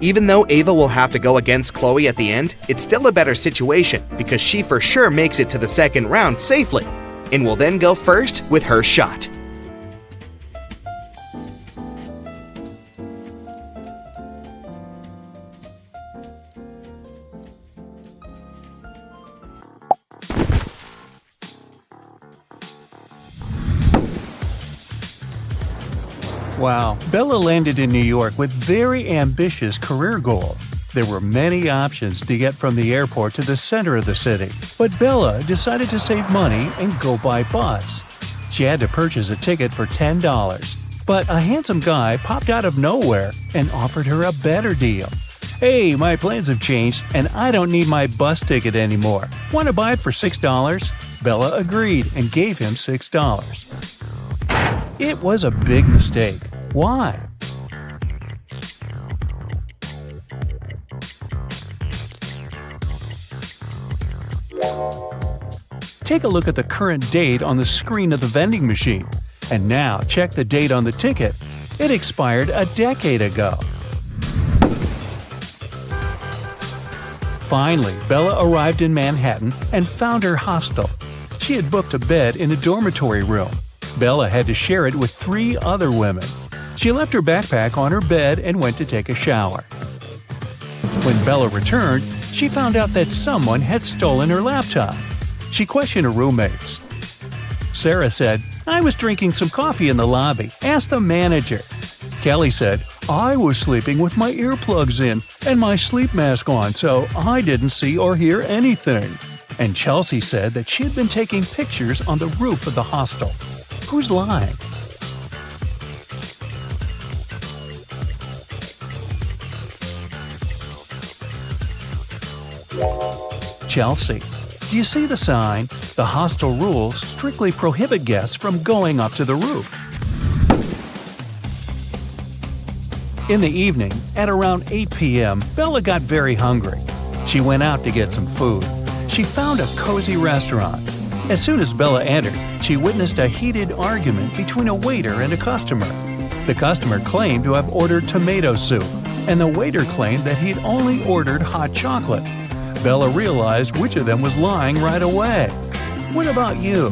[SPEAKER 4] Even though Ava will have to go against Chloe at the end, it's still a better situation because she for sure makes it to the second round safely, and will then go first with her shot.
[SPEAKER 2] Wow, Bella landed in New York with very ambitious career goals. There were many options to get from the airport to the center of the city, but Bella decided to save money and go by bus. She had to purchase a ticket for $10, but a handsome guy popped out of nowhere and offered her a better deal. "Hey, my plans have changed and I don't need my bus ticket anymore. Want to buy it for $6? Bella agreed and gave him $6. It was a big mistake. Why? Take a look at the current date on the screen of the vending machine. And now check the date on the ticket. It expired a decade ago. Finally, Bella arrived in Manhattan and found her hostel. She had booked a bed in a dormitory room. Bella had to share it with 3 other women. She left her backpack on her bed and went to take a shower. When Bella returned, she found out that someone had stolen her laptop. She questioned her roommates. Sarah said, "I was drinking some coffee in the lobby. Ask the manager." Kelly said, "I was sleeping with my earplugs in and my sleep mask on, so I didn't see or hear anything." And Chelsea said that she had been taking pictures on the roof of the hostel. Who's lying? Chelsea. Do you see the sign? The hostel rules strictly prohibit guests from going up to the roof. In the evening, at around 8 p.m., Bella got very hungry. She went out to get some food. She found a cozy restaurant. As soon as Bella entered, she witnessed a heated argument between a waiter and a customer. The customer claimed to have ordered tomato soup, and the waiter claimed that he'd only ordered hot chocolate. Bella realized which of them was lying right away. What about you?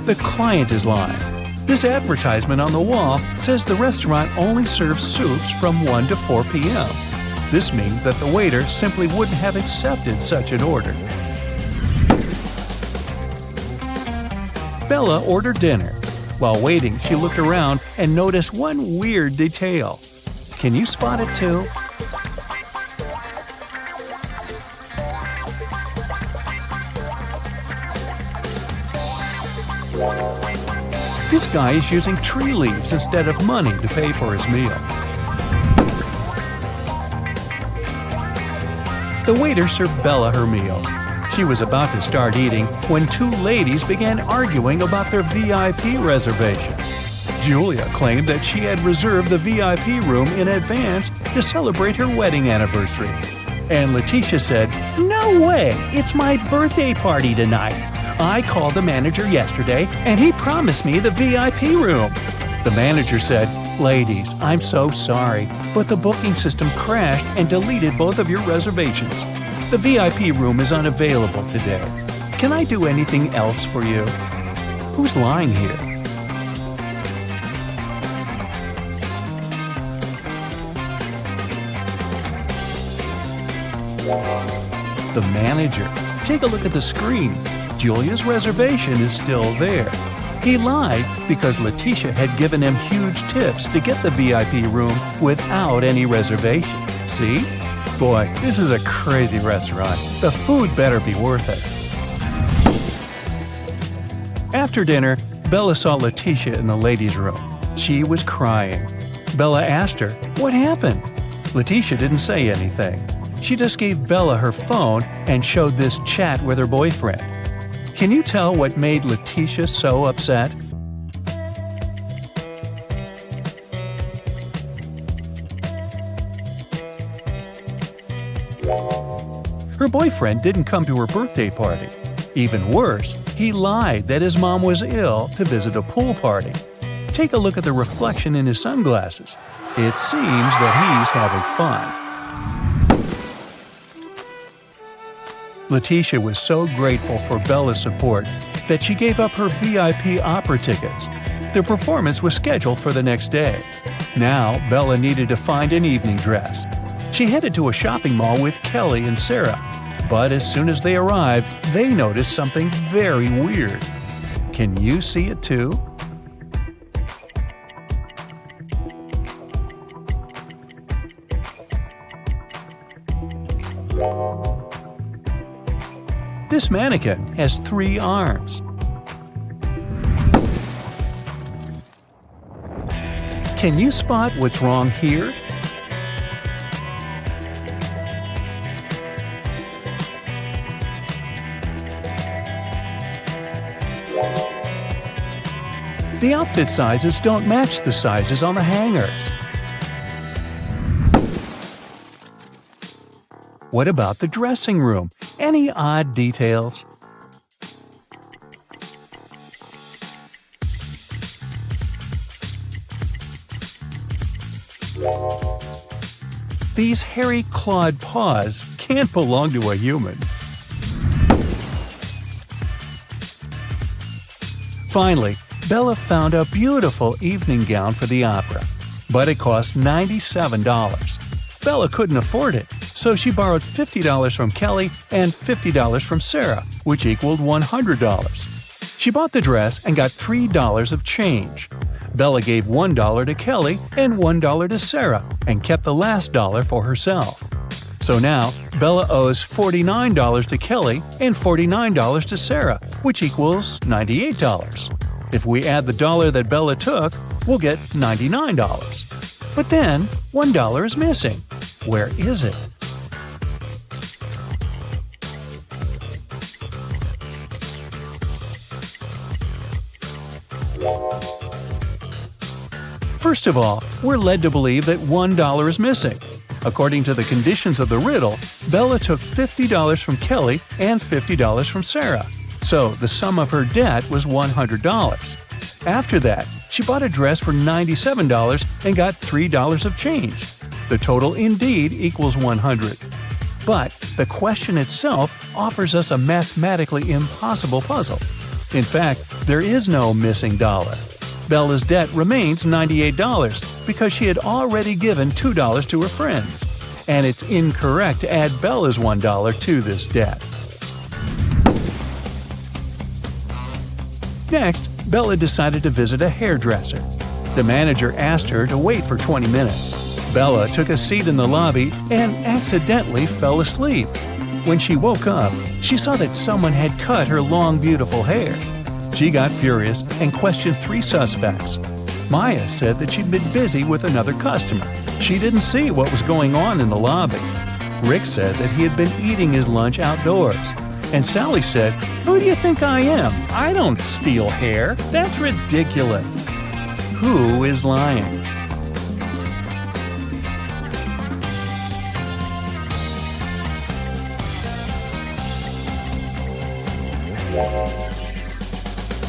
[SPEAKER 2] The client is lying. This advertisement on the wall says the restaurant only serves soups from 1 to 4 p.m. This means that the waiter simply wouldn't have accepted such an order. Bella ordered dinner. While waiting, she looked around and noticed one weird detail. Can you spot it too? This guy is using tree leaves instead of money to pay for his meal. The waiter served Bella her meal. She was about to start eating when 2 ladies began arguing about their VIP reservation. Julia claimed that she had reserved the VIP room in advance to celebrate her wedding anniversary. And Letitia said, "No way! It's my birthday party tonight. I called the manager yesterday and he promised me the VIP room." The manager said, "Ladies, I'm so sorry, but the booking system crashed and deleted both of your reservations. The VIP room is unavailable today. Can I do anything else for you?" Who's lying here? The manager. Take a look at the screen. Julia's reservation is still there. He lied because Letitia had given him huge tips to get the VIP room without any reservation. See? Boy, this is a crazy restaurant. The food better be worth it. After dinner, Bella saw Letitia in the ladies' room. She was crying. Bella asked her, "What happened?" Letitia didn't say anything. She just gave Bella her phone and showed this chat with her boyfriend. Can you tell what made Letitia so upset? Her boyfriend didn't come to her birthday party. Even worse, he lied that his mom was ill to visit a pool party. Take a look at the reflection in his sunglasses. It seems that he's having fun. Letitia was so grateful for Bella's support that she gave up her VIP opera tickets. The performance was scheduled for the next day. Now, Bella needed to find an evening dress. She headed to a shopping mall with Kelly and Sarah, but as soon as they arrived, they noticed something very weird. Can you see it too? This mannequin has 3 arms. Can you spot what's wrong here? The outfit sizes don't match the sizes on the hangers. What about the dressing room? Any odd details? These hairy clawed paws can't belong to a human. Finally, Bella found a beautiful evening gown for the opera, but it cost $97. Bella couldn't afford it, so she borrowed $50 from Kelly and $50 from Sarah, which equaled $100. She bought the dress and got $3 of change. Bella gave $1 to Kelly and $1 to Sarah and kept the last dollar for herself. So now, Bella owes $49 to Kelly and $49 to Sarah, which equals $98. If we add the dollar that Bella took, we'll get $99. But then, $1 is missing. Where is it? First of all, we're led to believe that $1 is missing. According to the conditions of the riddle, Bella took $50 from Kelly and $50 from Sarah. So the sum of her debt was $100. After that, she bought a dress for $97 and got $3 of change. The total indeed equals $100. But the question itself offers us a mathematically impossible puzzle. In fact, there is no missing dollar. Bella's debt remains $98 because she had already given $2 to her friends. And it's incorrect to add Bella's $1 to this debt. Next, Bella decided to visit a hairdresser. The manager asked her to wait for 20 minutes. Bella took a seat in the lobby and accidentally fell asleep. When she woke up, she saw that someone had cut her long, beautiful hair. She got furious and questioned 3 suspects. Maya said that she'd been busy with another customer. She didn't see what was going on in the lobby. Rick said that he had been eating his lunch outdoors. And Sally said, "Who do you think I am? I don't steal hair. That's ridiculous." Who is lying?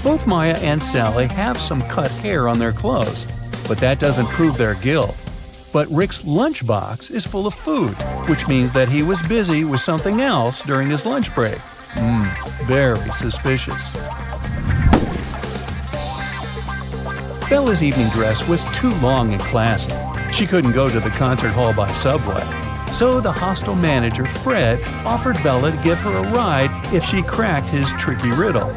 [SPEAKER 2] Both Maya and Sally have some cut hair on their clothes, but that doesn't prove their guilt. But Rick's lunchbox is full of food, which means that he was busy with something else during his lunch break. Very suspicious. Bella's evening dress was too long and classy. She couldn't go to the concert hall by subway. So the hostel manager, Fred, offered Bella to give her a ride if she cracked his tricky riddle.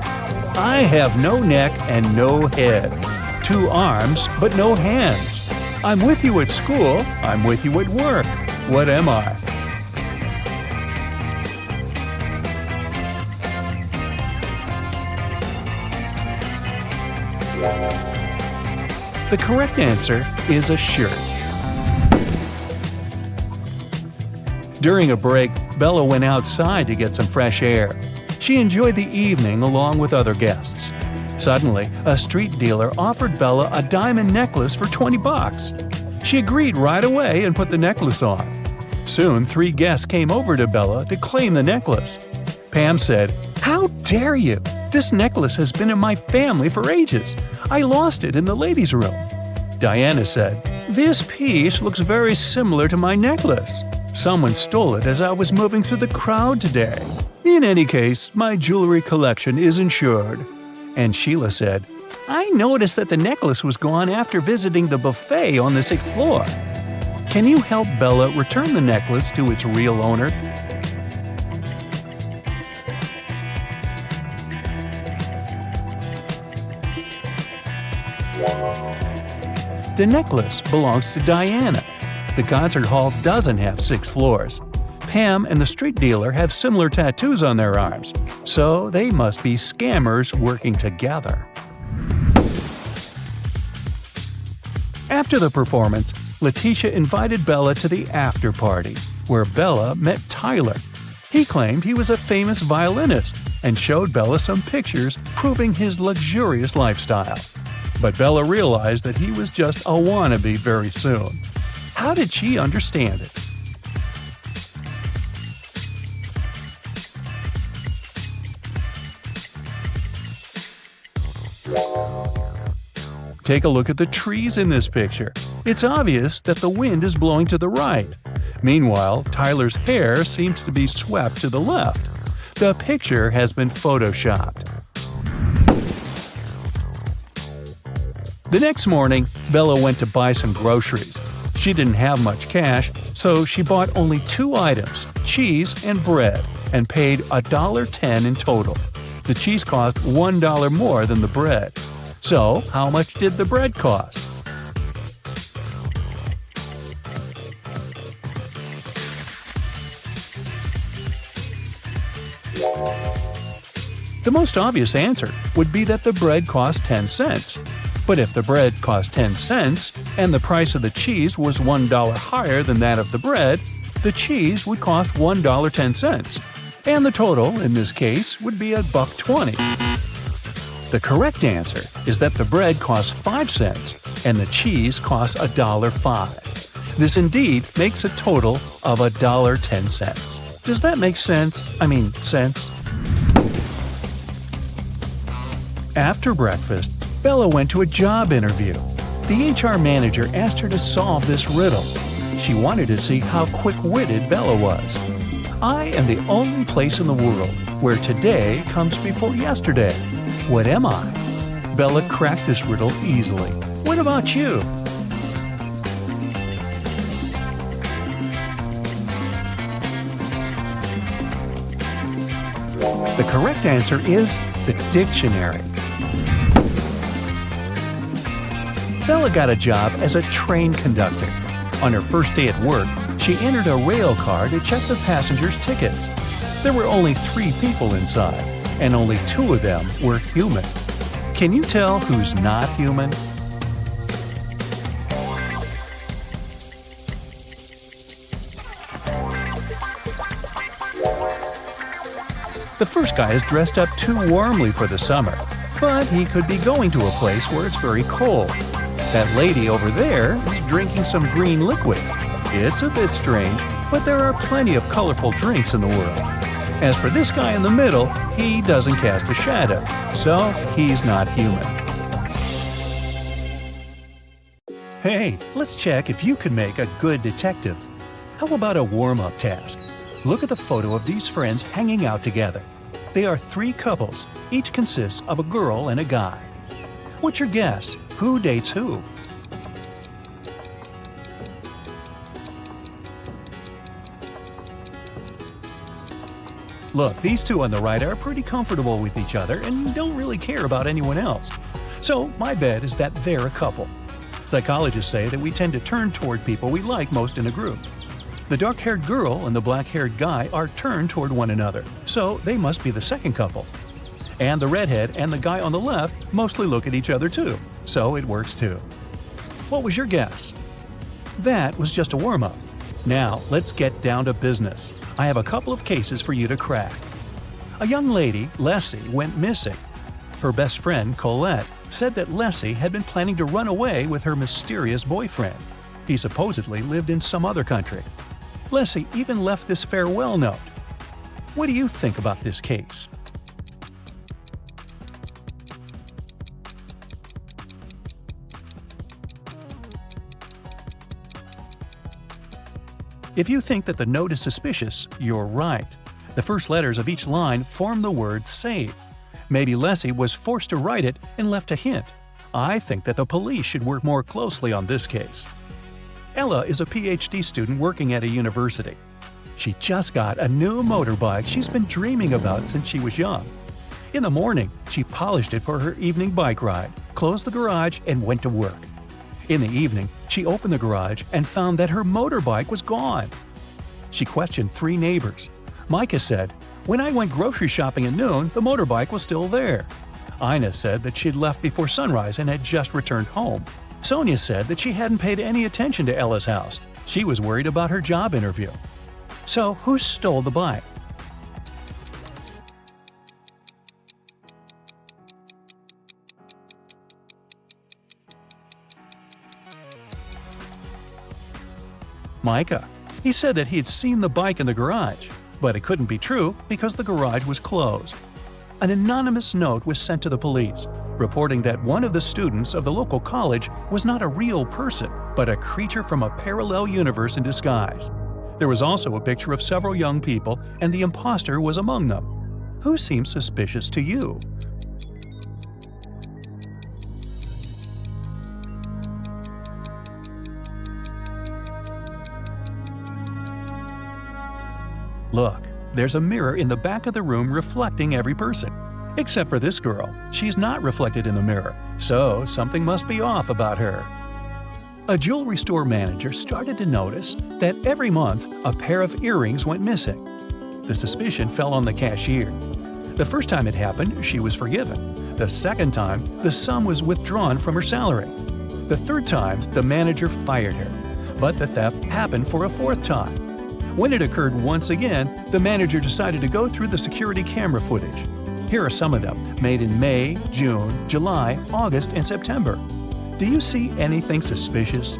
[SPEAKER 2] I have no neck and no head. 2 arms, but no hands. I'm with you at school, I'm with you at work. What am I? The correct answer is a shirt. During a break, Bella went outside to get some fresh air. She enjoyed the evening along with other guests. Suddenly, a street dealer offered Bella a diamond necklace for $20. She agreed right away and put the necklace on. Soon, 3 guests came over to Bella to claim the necklace. Pam said, "How dare you? This necklace has been in my family for ages. I lost it in the ladies' room." Diana said, "This piece looks very similar to my necklace. Someone stole it as I was moving through the crowd today. In any case, my jewelry collection is insured." And Sheila said, "I noticed that the necklace was gone after visiting the buffet on the 6th floor. Can you help Bella return the necklace to its real owner?" The necklace belongs to Diana. The concert hall doesn't have 6 floors. Pam and the street dealer have similar tattoos on their arms, so they must be scammers working together. After the performance, Letitia invited Bella to the after party, where Bella met Tyler. He claimed he was a famous violinist and showed Bella some pictures proving his luxurious lifestyle. But Bella realized that he was just a wannabe very soon. How did she understand it? Take a look at the trees in this picture. It's obvious that the wind is blowing to the right. Meanwhile, Tyler's hair seems to be swept to the left. The picture has been photoshopped. The next morning, Bella went to buy some groceries. She didn't have much cash, so she bought only 2 items, cheese and bread, and paid $1.10 in total. The cheese cost $1 more than the bread. So, how much did the bread cost? The most obvious answer would be that the bread cost 10 cents. But if the bread cost 10 cents and the price of the cheese was $1 higher than that of the bread, the cheese would cost $1.10. And the total, in this case, would be $1.20. The correct answer is that the bread costs 5 cents and the cheese costs $1.05. This indeed makes a total of $1.10. Does that make sense? Sense? After breakfast, Bella went to a job interview. The HR manager asked her to solve this riddle. She wanted to see how quick-witted Bella was. I am the only place in the world where today comes before yesterday. What am I? Bella cracked this riddle easily. What about you? The correct answer is the dictionary. Bella got a job as a train conductor. On her first day at work, she entered a rail car to check the passengers' tickets. There were only 3 people inside, and only 2 of them were human. Can you tell who's not human? The first guy is dressed up too warmly for the summer, but he could be going to a place where it's very cold. That lady over there is drinking some green liquid. It's a bit strange, but there are plenty of colorful drinks in the world. As for this guy in the middle, he doesn't cast a shadow, so he's not human. Hey, let's check if you can make a good detective. How about a warm-up task? Look at the photo of these friends hanging out together. They are 3 couples, each consists of a girl and a guy. What's your guess? Who dates who? Look, these 2 on the right are pretty comfortable with each other and don't really care about anyone else. So my bet is that they're a couple. Psychologists say that we tend to turn toward people we like most in a group. The dark-haired girl and the black-haired guy are turned toward one another, so they must be the second couple. And the redhead and the guy on the left mostly look at each other too, so it works too. What was your guess? That was just a warm-up. Now, let's get down to business. I have a couple of cases for you to crack. A young lady, Leslie, went missing. Her best friend, Colette, said that Leslie had been planning to run away with her mysterious boyfriend. He supposedly lived in some other country. Leslie even left this farewell note. What do you think about this case? If you think that the note is suspicious, you're right. The first letters of each line form the word save. Maybe Leslie was forced to write it and left a hint. I think that the police should work more closely on this case. Ella is a PhD student working at a university. She just got a new motorbike she's been dreaming about since she was young. In the morning, she polished it for her evening bike ride, closed the garage, and went to work. In the evening, she opened the garage and found that her motorbike was gone. She questioned 3 neighbors. Micah said, "When I went grocery shopping at noon, the motorbike was still there." Ina said that she'd left before sunrise and had just returned home. Sonia said that she hadn't paid any attention to Ella's house. She was worried about her job interview. So, who stole the bike? Micah. He said that he had seen the bike in the garage, but it couldn't be true because the garage was closed. An anonymous note was sent to the police, reporting that one of the students of the local college was not a real person, but a creature from a parallel universe in disguise. There was also a picture of several young people, and the imposter was among them. Who seems suspicious to you? Look, there's a mirror in the back of the room reflecting every person. Except for this girl. She's not reflected in the mirror, so something must be off about her. A jewelry store manager started to notice that every month a pair of earrings went missing. The suspicion fell on the cashier. The first time it happened, she was forgiven. The second time, the sum was withdrawn from her salary. The third time, the manager fired her. But the theft happened for a fourth time. When it occurred once again, the manager decided to go through the security camera footage. Here are some of them, made in May, June, July, August, and September. Do you see anything suspicious?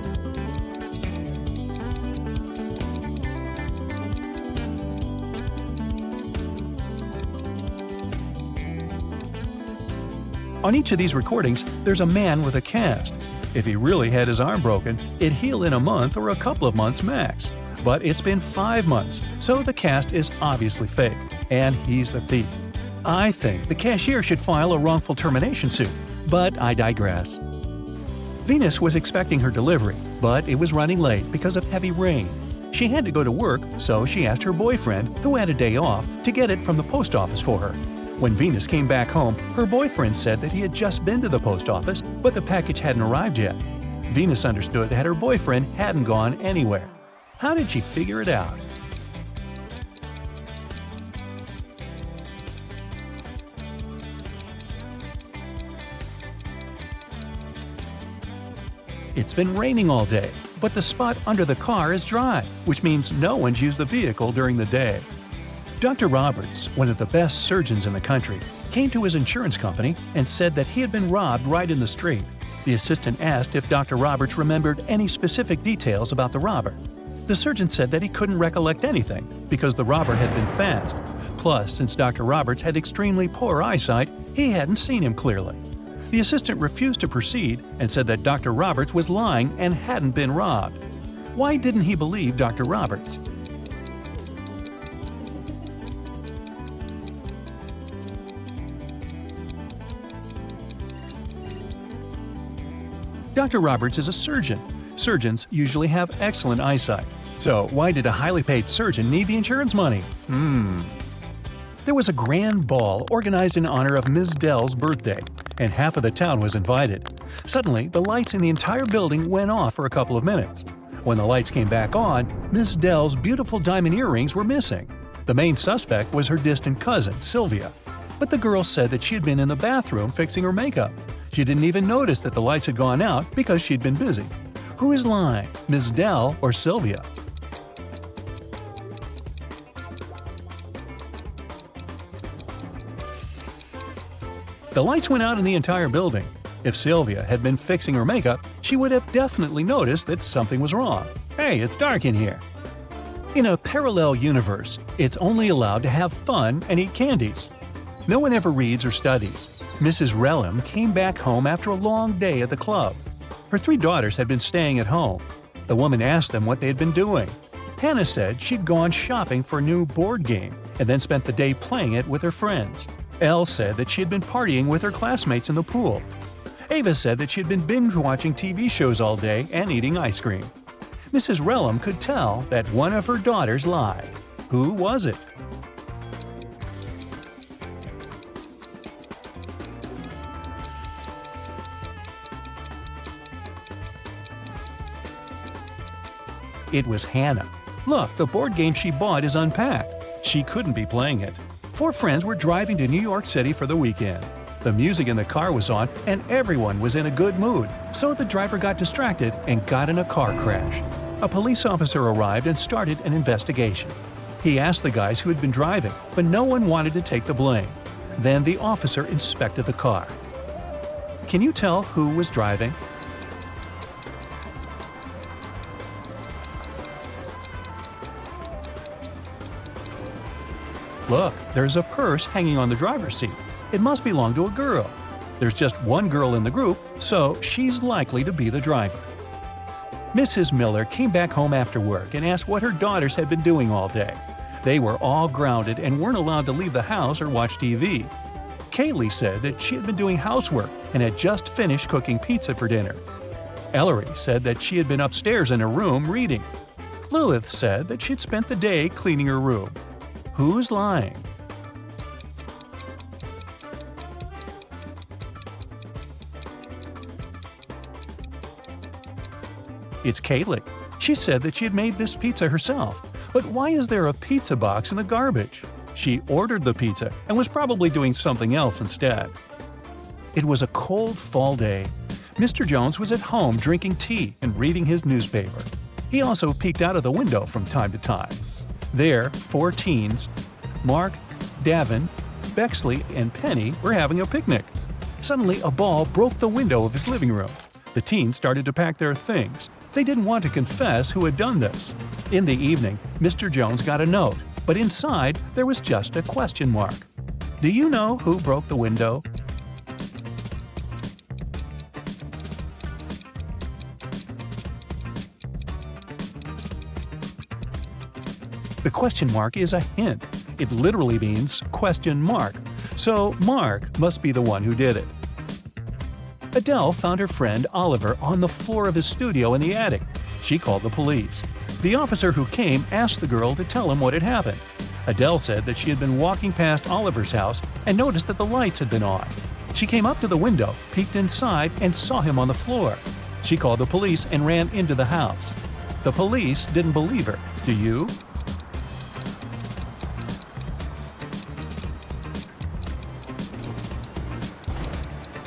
[SPEAKER 2] On each of these recordings, there's a man with a cast. If he really had his arm broken, it'd heal in a month or a couple of months max. But it's been 5 months, so the cast is obviously fake, and he's the thief. I think the cashier should file a wrongful termination suit, but I digress. Venus was expecting her delivery, but it was running late because of heavy rain. She had to go to work, so she asked her boyfriend, who had a day off, to get it from the post office for her. When Venus came back home, her boyfriend said that he had just been to the post office, but the package hadn't arrived yet. Venus understood that her boyfriend hadn't gone anywhere. How did she figure it out? It's been raining all day, but the spot under the car is dry, which means no one's used the vehicle during the day. Dr. Roberts, one of the best surgeons in the country, came to his insurance company and said that he had been robbed right in the street. The assistant asked if Dr. Roberts remembered any specific details about the robber. The surgeon said that he couldn't recollect anything because the robber had been fast, Plus, since Dr. Roberts had extremely poor eyesight, he hadn't seen him clearly. The assistant refused to proceed and said that Dr. Roberts was lying and hadn't been robbed. Why didn't he believe Dr. Roberts? Dr. Roberts is a surgeon. Surgeons usually have excellent eyesight. So why did a highly paid surgeon need the insurance money? There was a grand ball organized in honor of Ms. Dell's birthday, and half of the town was invited. Suddenly, the lights in the entire building went off for a couple of minutes. When the lights came back on, Ms. Dell's beautiful diamond earrings were missing. The main suspect was her distant cousin, Sylvia. But the girl said that she had been in the bathroom fixing her makeup. She didn't even notice that the lights had gone out because she'd been busy. Who is lying, Ms. Dell or Sylvia? The lights went out in the entire building. If Sylvia had been fixing her makeup, she would have definitely noticed that something was wrong. Hey, it's dark in here. In a parallel universe, it's only allowed to have fun and eat candies. No one ever reads or studies. Mrs. Relham came back home after a long day at the club. Her 3 daughters had been staying at home. The woman asked them what they had been doing. Hannah said she'd gone shopping for a new board game and then spent the day playing it with her friends. Elle said that she had been partying with her classmates in the pool. Ava said that she had been binge-watching TV shows all day and eating ice cream. Mrs. Relham could tell that one of her daughters lied. Who was it? It was Hannah. Look, the board game she bought is unpacked. She couldn't be playing it. 4 friends were driving to New York City for the weekend. The music in the car was on and everyone was in a good mood, so the driver got distracted and got in a car crash. A police officer arrived and started an investigation. He asked the guys who had been driving, but no one wanted to take the blame. Then the officer inspected the car. Can you tell who was driving? Look, there's a purse hanging on the driver's seat. It must belong to a girl. There's just one girl in the group, so she's likely to be the driver. Mrs. Miller came back home after work and asked what her daughters had been doing all day. They were all grounded and weren't allowed to leave the house or watch TV. Kaylee said that she had been doing housework and had just finished cooking pizza for dinner. Ellery said that she had been upstairs in her room reading. Lilith said that she'd spent the day cleaning her room. Who's lying? It's Kaylee. She said that she had made this pizza herself. But why is there a pizza box in the garbage? She ordered the pizza and was probably doing something else instead. It was a cold fall day. Mr. Jones was at home drinking tea and reading his newspaper. He also peeked out of the window from time to time. There, 4 teens, Mark, Davin, Bexley, and Penny were having a picnic. Suddenly, a ball broke the window of his living room. The teens started to pack their things. They didn't want to confess who had done this. In the evening, Mr. Jones got a note, but inside there was just a question mark. Do you know who broke the window? The question mark is a hint. It literally means question mark. So Mark must be the one who did it. Adele found her friend Oliver on the floor of his studio in the attic. She called the police. The officer who came asked the girl to tell him what had happened. Adele said that she had been walking past Oliver's house and noticed that the lights had been on. She came up to the window, peeked inside, and saw him on the floor. She called the police and ran into the house. The police didn't believe her. Do you?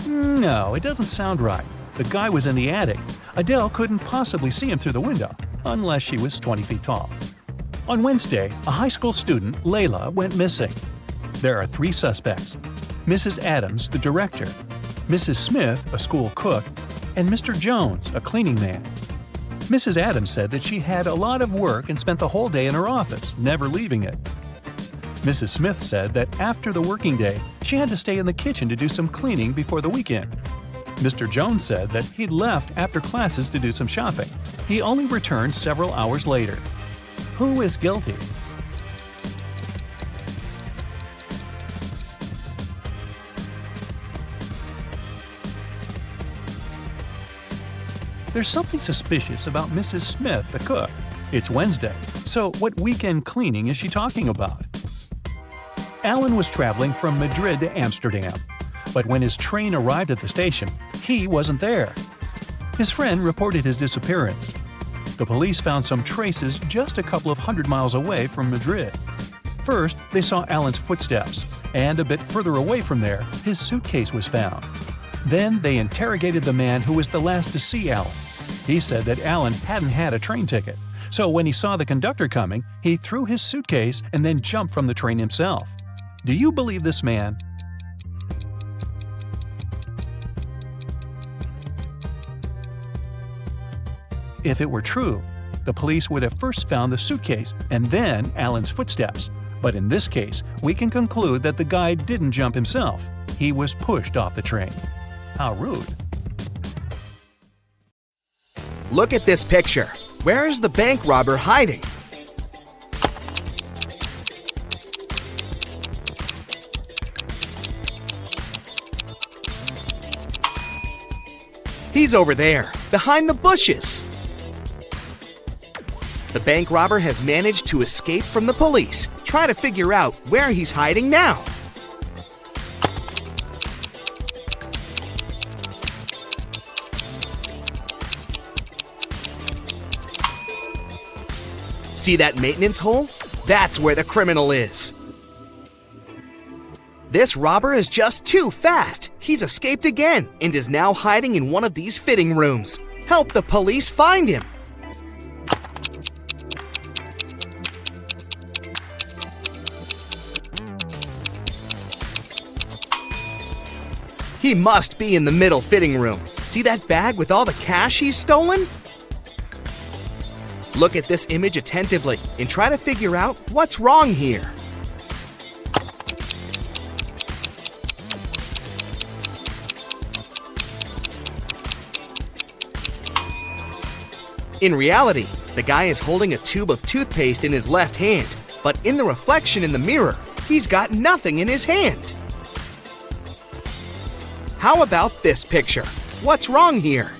[SPEAKER 2] No, it doesn't sound right. The guy was in the attic. Adele couldn't possibly see him through the window, unless she was 20 feet tall. On Wednesday, a high school student, Layla, went missing. There are 3 suspects: Mrs. Adams, the director, Mrs. Smith, a school cook, and Mr. Jones, a cleaning man. Mrs. Adams said that she had a lot of work and spent the whole day in her office, never leaving it. Mrs. Smith said that after the working day, she had to stay in the kitchen to do some cleaning before the weekend. Mr. Jones said that he'd left after classes to do some shopping. He only returned several hours later. Who is guilty? There's something suspicious about Mrs. Smith, the cook. It's Wednesday, so what weekend cleaning is she talking about? Alan was traveling from Madrid to Amsterdam, but when his train arrived at the station, he wasn't there. His friend reported his disappearance. The police found some traces just a couple of hundred miles away from Madrid. First, they saw Alan's footsteps, and a bit further away from there, his suitcase was found. Then they interrogated the man who was the last to see Alan. He said that Alan hadn't had a train ticket, so when he saw the conductor coming, he threw his suitcase and then jumped from the train himself. Do you believe this man? If it were true, the police would have first found the suitcase and then Alan's footsteps. But in this case, we can conclude that the guy didn't jump himself. He was pushed off the train. How rude.
[SPEAKER 4] Look at this picture. Where is the bank robber hiding? He's over there, behind the bushes. The bank robber has managed to escape from the police. Try to figure out where he's hiding now. See that maintenance hole? That's where the criminal is. This robber is just too fast. He's escaped again and is now hiding in one of these fitting rooms. Help the police find him. He must be in the middle fitting room. See that bag with all the cash he's stolen? Look at this image attentively and try to figure out what's wrong here. In reality, the guy is holding a tube of toothpaste in his left hand, but in the reflection in the mirror, he's got nothing in his hand. How about this picture? What's wrong here?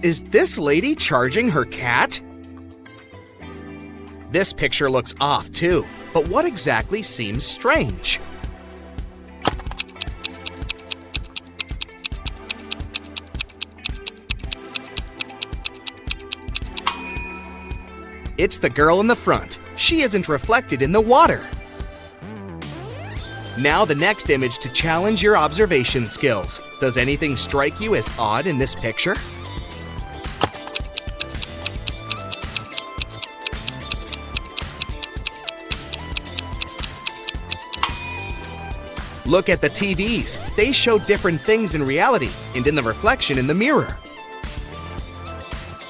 [SPEAKER 4] Is this lady charging her cat? This picture looks off too, but what exactly seems strange? It's the girl in the front. She isn't reflected in the water. Now the next image to challenge your observation skills. Does anything strike you as odd in this picture? Look at the TVs. They show different things in reality and in the reflection in the mirror.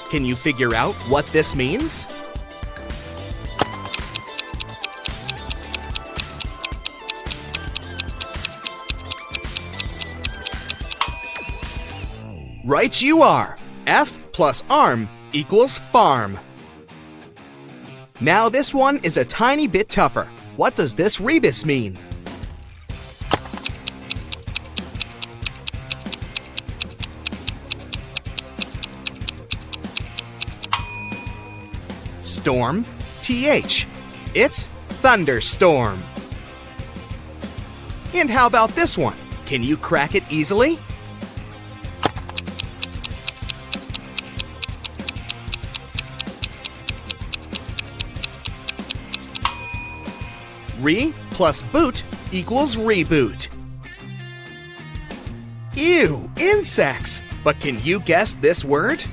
[SPEAKER 4] Can you figure out what this means? Right you are! F plus arm equals farm. Now this one is a tiny bit tougher. What does this rebus mean? Storm, TH. It's thunderstorm. And how about this one? Can you crack it easily? Re plus boot equals reboot. Ew, insects! But can you guess this word?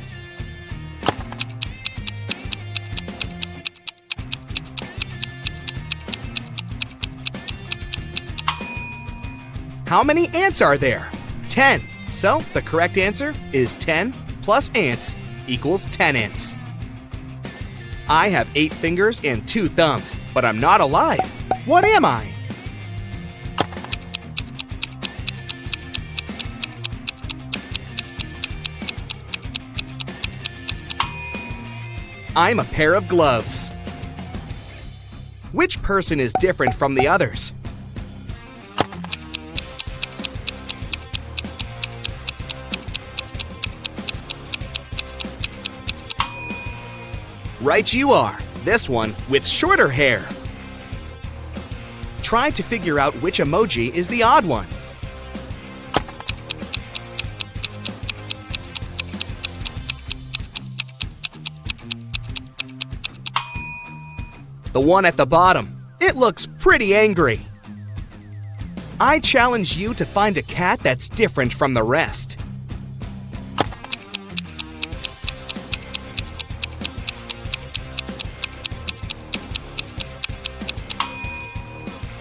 [SPEAKER 4] How many ants are there? 10, So, the correct answer is 10 plus ants equals 10 ants. I have 8 fingers and 2 thumbs, but I'm not alive. What am I? I'm a pair of gloves. Which person is different from the others? Right you are, this one with shorter hair. Try to figure out which emoji is the odd one. The one at the bottom. It looks pretty angry. I challenge you to find a cat that's different from the rest.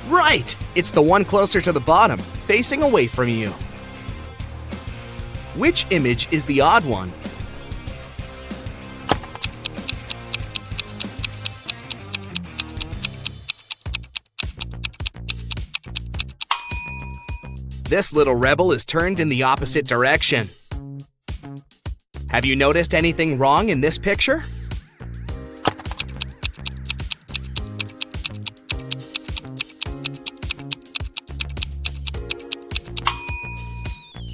[SPEAKER 4] Right! It's the one closer to the bottom, facing away from you. Which image is the odd one? This little rebel is turned in the opposite direction. Have you noticed anything wrong in this picture?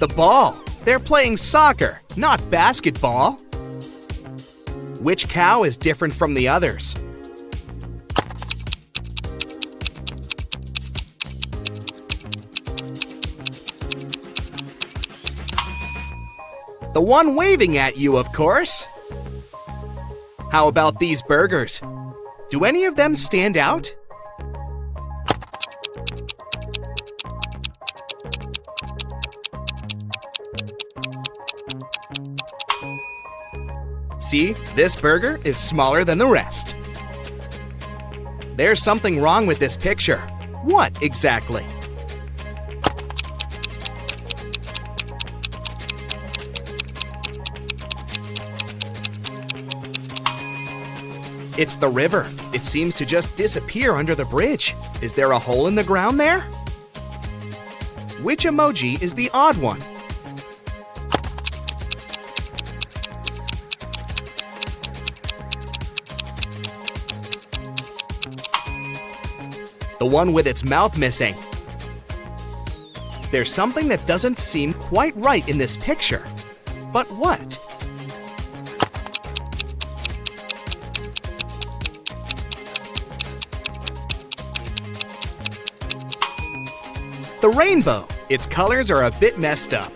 [SPEAKER 4] The ball. They're playing soccer, not basketball. Which cow is different from the others? The one waving at you, of course. How about these burgers? Do any of them stand out? See, this burger is smaller than the rest. There's something wrong with this picture. What exactly? It's the river. It seems to just disappear under the bridge. Is there a hole in the ground there? Which emoji is the odd one? The one with its mouth missing. There's something that doesn't seem quite right in this picture. But what? The rainbow. Its colors are a bit messed up.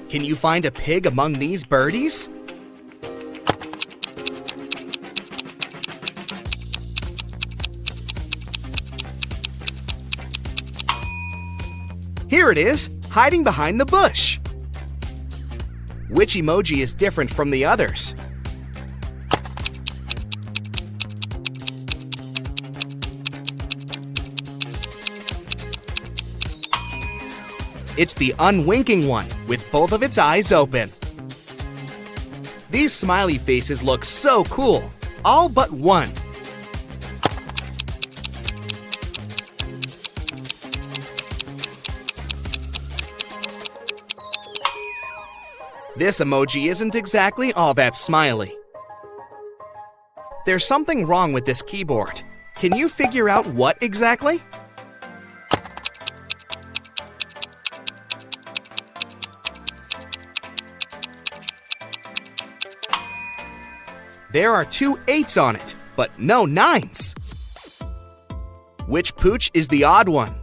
[SPEAKER 4] Can you find a pig among these birdies? Here it is, hiding behind the bush. Which emoji is different from the others? It's the unwinking one, with both of its eyes open. These smiley faces look so cool, all but one. This emoji isn't exactly all that smiley. There's something wrong with this keyboard. Can you figure out what exactly? There are 2 8s on it, but no 9s. Which pooch is the odd one?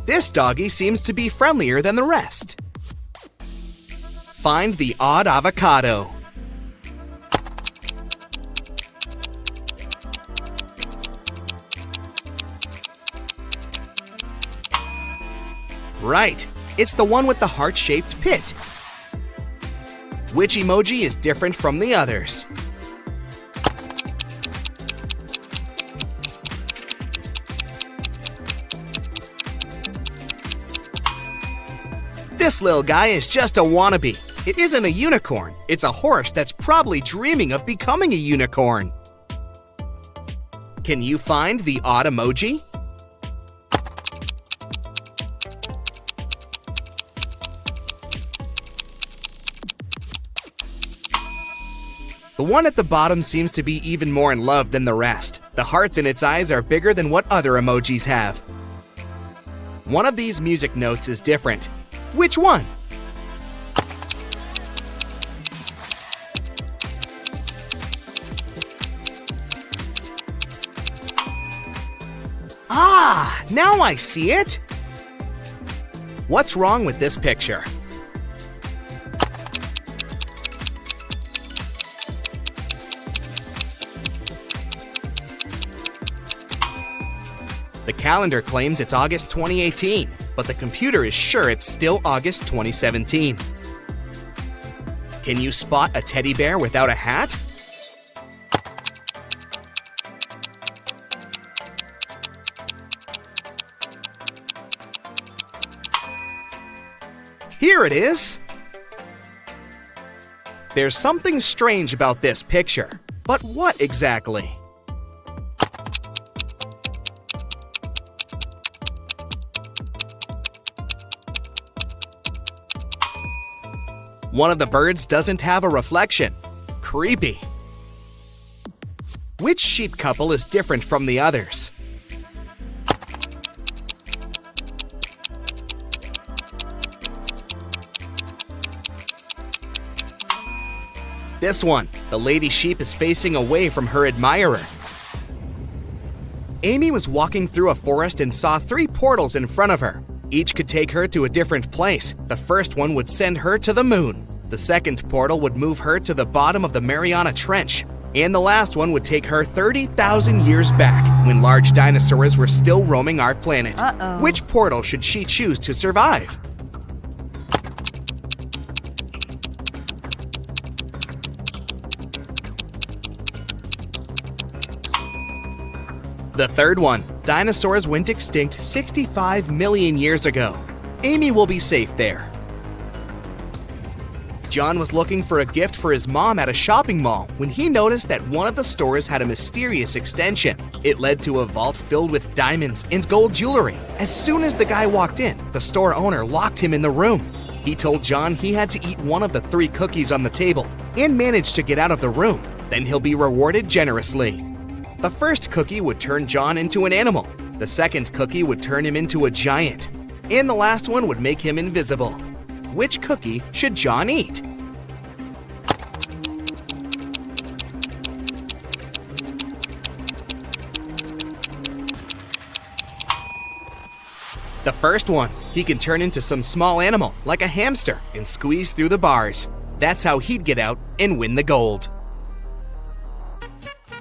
[SPEAKER 4] This doggy seems to be friendlier than the rest. Find the odd avocado. Right, it's the one with the heart-shaped pit. Which emoji is different from the others? This little guy is just a wannabe. It isn't a unicorn. It's a horse that's probably dreaming of becoming a unicorn. Can you find the odd emoji? The one at the bottom seems to be even more in love than the rest. The hearts in its eyes are bigger than what other emojis have. One of these music notes is different. Which one? Ah, now I see it! What's wrong with this picture? The calendar claims it's August 2018, but the computer is sure it's still August 2017. Can you spot a teddy bear without a hat? Here it is! There's something strange about this picture, but what exactly? One of the birds doesn't have a reflection. Creepy. Which sheep couple is different from the others? This one. The lady sheep is facing away from her admirer. Amy was walking through a forest and saw 3 portals in front of her. Each could take her to a different place. The first one would send her to the moon. The second portal would move her to the bottom of the Mariana Trench. And the last one would take her 30,000 years back, when large dinosaurs were still roaming our planet. Which portal should she choose to survive? The third one. Dinosaurs went extinct 65 million years ago. Amy will be safe there. John was looking for a gift for his mom at a shopping mall when he noticed that one of the stores had a mysterious extension. It led to a vault filled with diamonds and gold jewelry. As soon as the guy walked in, the store owner locked him in the room. He told John he had to eat one of the 3 cookies on the table and manage to get out of the room. Then he'll be rewarded generously. The first cookie would turn John into an animal. The second cookie would turn him into a giant. And the last one would make him invisible. Which cookie should John eat? The first one. He can turn into some small animal, like a hamster, and squeeze through the bars. That's how he'd get out and win the gold.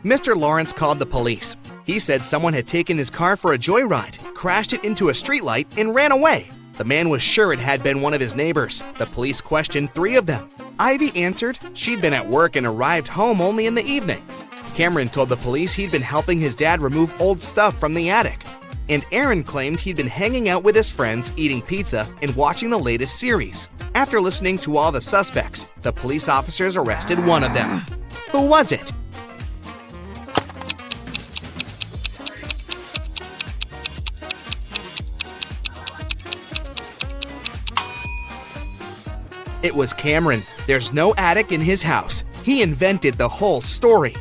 [SPEAKER 4] Mr. Lawrence called the police. He said someone had taken his car for a joyride, crashed it into a streetlight, and ran away. The man was sure it had been one of his neighbors. The police questioned 3 of them. Ivy answered she'd been at work and arrived home only in the evening. Cameron told the police he'd been helping his dad remove old stuff from the attic. And Aaron claimed he'd been hanging out with his friends, eating pizza, and watching the latest series. After listening to all the suspects, the police officers arrested one of them. Who was it? It was Cameron. There's no attic in his house. He invented the whole story.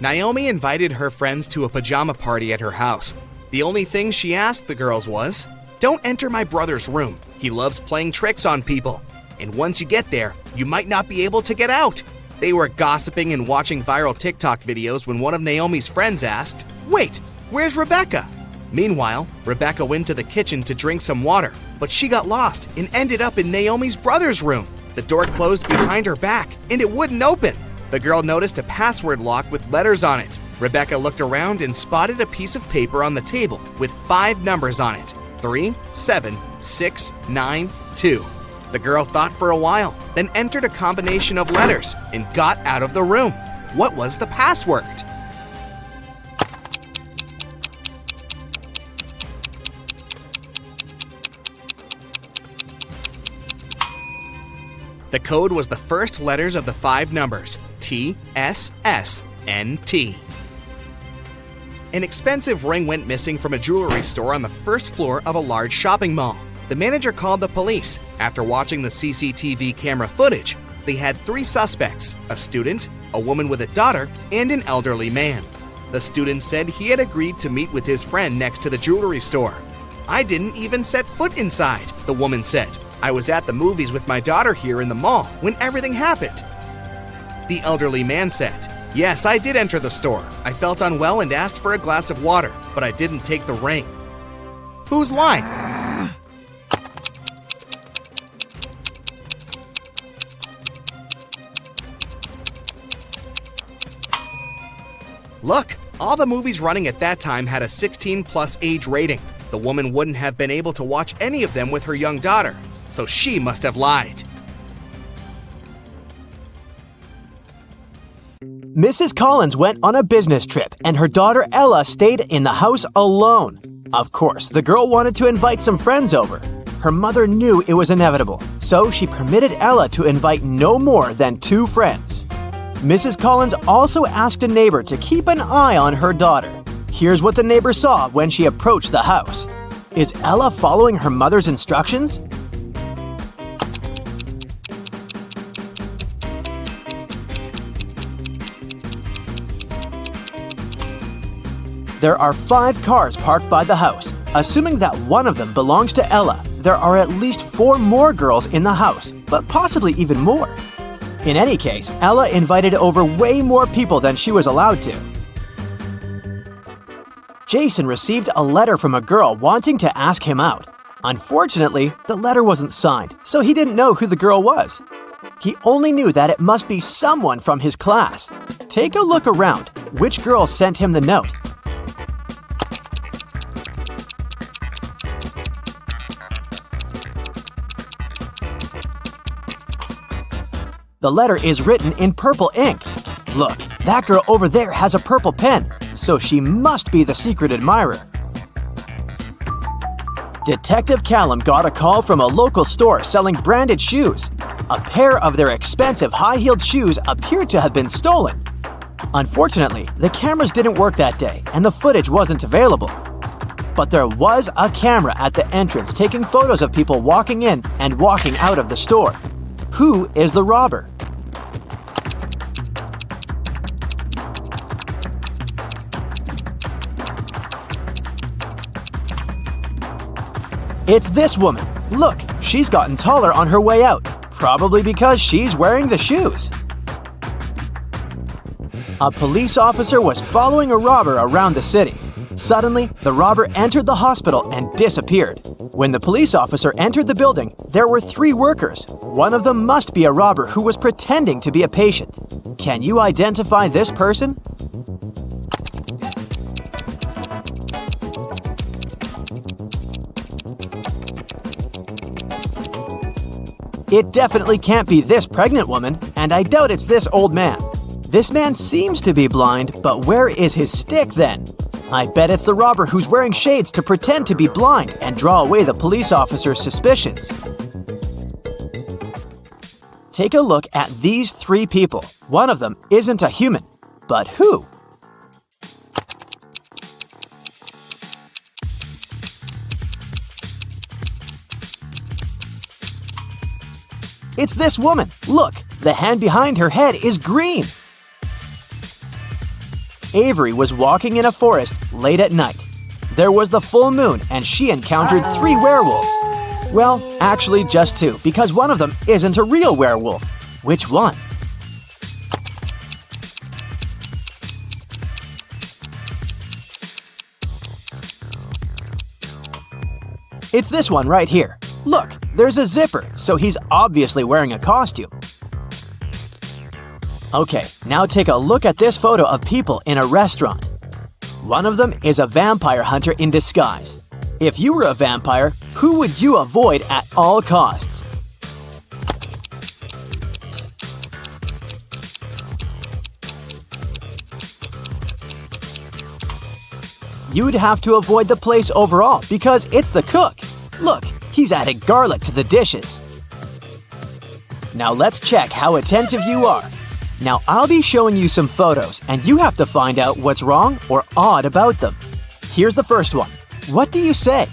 [SPEAKER 4] Naomi invited her friends to a pajama party at her house. The only thing she asked the girls was, "Don't enter my brother's room. He loves playing tricks on people. And once you get there, you might not be able to get out." They were gossiping and watching viral TikTok videos when one of Naomi's friends asked, "Wait, where's Rebecca?" Meanwhile, Rebecca went to the kitchen to drink some water, but she got lost and ended up in Naomi's brother's room. The door closed behind her back, and it wouldn't open. The girl noticed a password lock with letters on it. Rebecca looked around and spotted a piece of paper on the table with 5 numbers on it: 3, 7, 6, 9, 2. The girl thought for a while, then entered a combination of letters and got out of the room. What was the password? The code was the first letters of the 5 numbers, TSSNT. An expensive ring went missing from a jewelry store on the first floor of a large shopping mall. The manager called the police. After watching the CCTV camera footage, they had 3 suspects: a student, a woman with a daughter, and an elderly man. The student said he had agreed to meet with his friend next to the jewelry store. "I didn't even set foot inside," the woman said. "I was at the movies with my daughter here in the mall when everything happened." The elderly man said, "Yes, I did enter the store. I felt unwell and asked for a glass of water, but I didn't take the ring." Who's lying? Look, all the movies running at that time had a 16+ age rating. The woman wouldn't have been able to watch any of them with her young daughter, so she must have lied.
[SPEAKER 1] Mrs. Collins went on a business trip and her daughter Ella stayed in the house alone. Of course, the girl wanted to invite some friends over. Her mother knew it was inevitable, so she permitted Ella to invite no more than 2 friends. Mrs. Collins also asked a neighbor to keep an eye on her daughter. Here's what the neighbor saw when she approached the house. Is Ella following her mother's instructions? There are 5 cars parked by the house. Assuming that one of them belongs to Ella, there are at least 4 more girls in the house, but possibly even more. In any case, Ella invited over way more people than she was allowed to. Jason received a letter from a girl wanting to ask him out. Unfortunately, the letter wasn't signed, so he didn't know who the girl was. He only knew that it must be someone from his class. Take a look around. Which girl sent him the note? The letter is written in purple ink. Look, that girl over there has a purple pen, so she must be the secret admirer. Detective Callum got a call from a local store selling branded shoes. A pair of their expensive high-heeled shoes appeared to have been stolen. Unfortunately, the cameras didn't work that day and the footage wasn't available. But there was a camera at the entrance taking photos of people walking in and walking out of the store. Who is the robber? It's this woman. Look, she's gotten taller on her way out, probably because she's wearing the shoes. A police officer was following a robber around the city. Suddenly, the robber entered the hospital and disappeared. When the police officer entered the building, there were 3 workers. One of them must be a robber who was pretending to be a patient. Can you identify this person? It definitely can't be this pregnant woman, and I doubt it's this old man. This man seems to be blind, but where is his stick then? I bet it's the robber who's wearing shades to pretend to be blind and draw away the police officer's suspicions. Take a look at these 3 people. One of them isn't a human, but who? It's this woman. Look, the hand behind her head is green. Avery was walking in a forest late at night. There was the full moon and she encountered 3 werewolves. Well, actually just 2, because one of them isn't a real werewolf. Which one? It's this one right here. Look, there's a zipper, so he's obviously wearing a costume. Okay, now take a look at this photo of people in a restaurant. One of them is a vampire hunter in disguise. If you were a vampire, who would you avoid at all costs? You'd have to avoid the place overall because it's the cook. Look, he's added garlic to the dishes. Now let's check how attentive you are. Now I'll be showing you some photos, and you have to find out what's wrong or odd about them. Here's the first one. What do you say?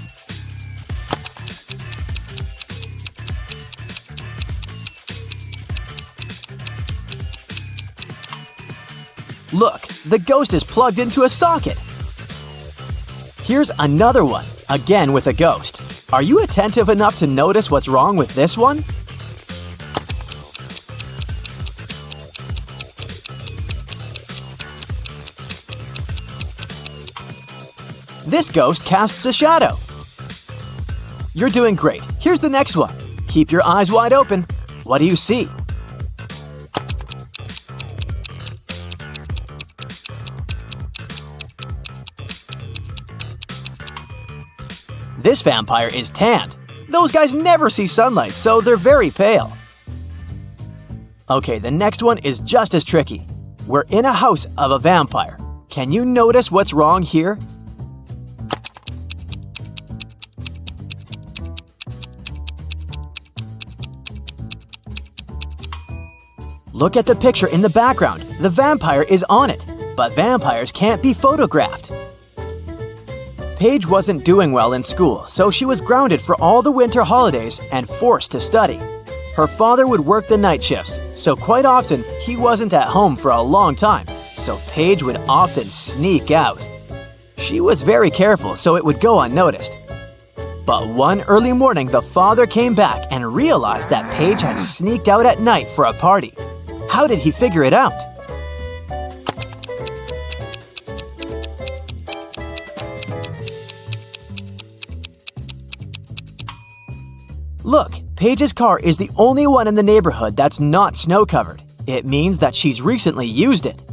[SPEAKER 1] Look, the ghost is plugged into a socket. Here's another one, again with a ghost. Are you attentive enough to notice what's wrong with this one? This ghost casts a shadow. You're doing great. Here's the next one. Keep your eyes wide open. What do you see? This vampire is tanned. Those guys never see sunlight, so they're very pale. Okay, the next one is just as tricky. We're in a house of a vampire. Can you notice what's wrong here? Look at the picture in the background. The vampire is on it, but vampires can't be photographed. Paige wasn't doing well in school, so she was grounded for all the winter holidays and forced to study. Her father would work the night shifts, so quite often he wasn't at home for a long time, so Paige would often sneak out. She was very careful so it would go unnoticed. But one early morning, the father came back and realized that Paige had sneaked out at night for a party. How did he figure it out? Look, Paige's car is the only one in the neighborhood that's not snow-covered. It means that she's recently used it.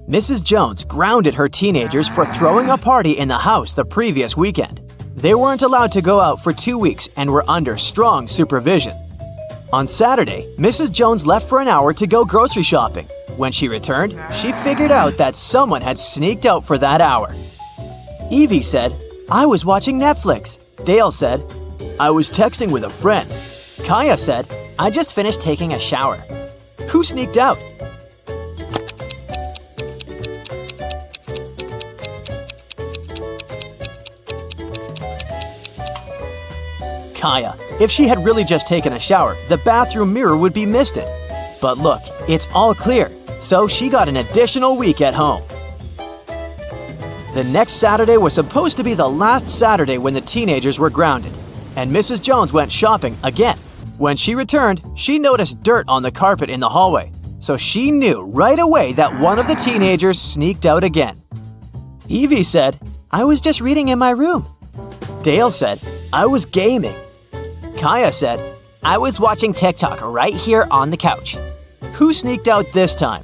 [SPEAKER 1] Mrs. Jones grounded her teenagers for throwing a party in the house the previous weekend. They weren't allowed to go out for 2 weeks and were under strong supervision. On Saturday, Mrs. Jones left for an hour to go grocery shopping. When she returned, she figured out that someone had sneaked out for that hour. Evie said, "I was watching Netflix." Dale said, "I was texting with a friend." Kaya said, "I just finished taking a shower." Who sneaked out? Kaya. If she had really just taken a shower, the bathroom mirror would be misted. But look, it's all clear, so she got an additional week at home. The next Saturday was supposed to be the last Saturday when the teenagers were grounded, and Mrs. Jones went shopping again. When she returned, she noticed dirt on the carpet in the hallway, so she knew right away that one of the teenagers sneaked out again. Evie said, "I was just reading in my room." Dale said, "I was gaming." Kaya said, "I was watching TikTok right here on the couch." Who sneaked out this time?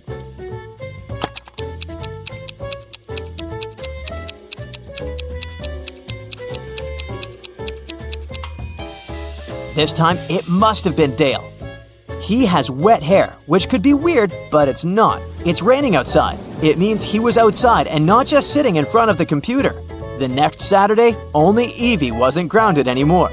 [SPEAKER 1] This time, it must have been Dale. He has wet hair, which could be weird, but it's not. It's raining outside. It means he was outside and not just sitting in front of the computer. The next Saturday, only Evie wasn't grounded anymore.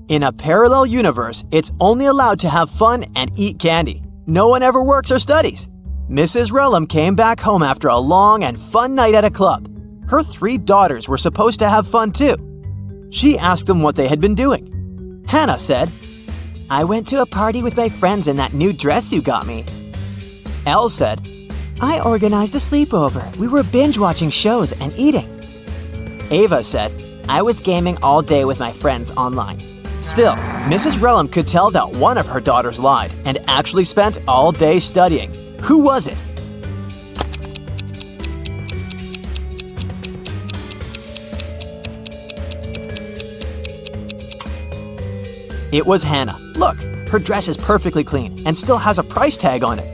[SPEAKER 1] In a parallel universe, it's only allowed to have fun and eat candy. No one ever works or studies. Mrs. Relham came back home after a long and fun night at a club. Her 3 daughters were supposed to have fun too. She asked them what they had been doing. Hannah said, "I went to a party with my friends in that new dress you got me." Elle said, "I organized a sleepover. We were binge-watching shows and eating." Ava said, "I was gaming all day with my friends online." Still, Mrs. Relham could tell that one of her daughters lied and actually spent all day studying. Who was it? It was Hannah. Look, her dress is perfectly clean and still has a price tag on it.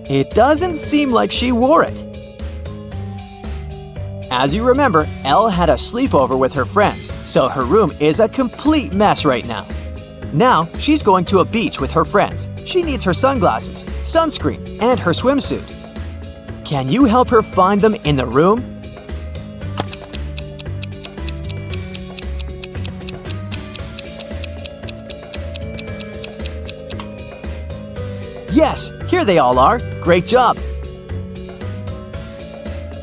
[SPEAKER 1] It doesn't seem like she wore it. As you remember, Elle had a sleepover with her friends, so her room is a complete mess right now. Now, she's going to a beach with her friends. She needs her sunglasses, sunscreen, and her swimsuit. Can you help her find them in the room? Yes, here they all are. Great job.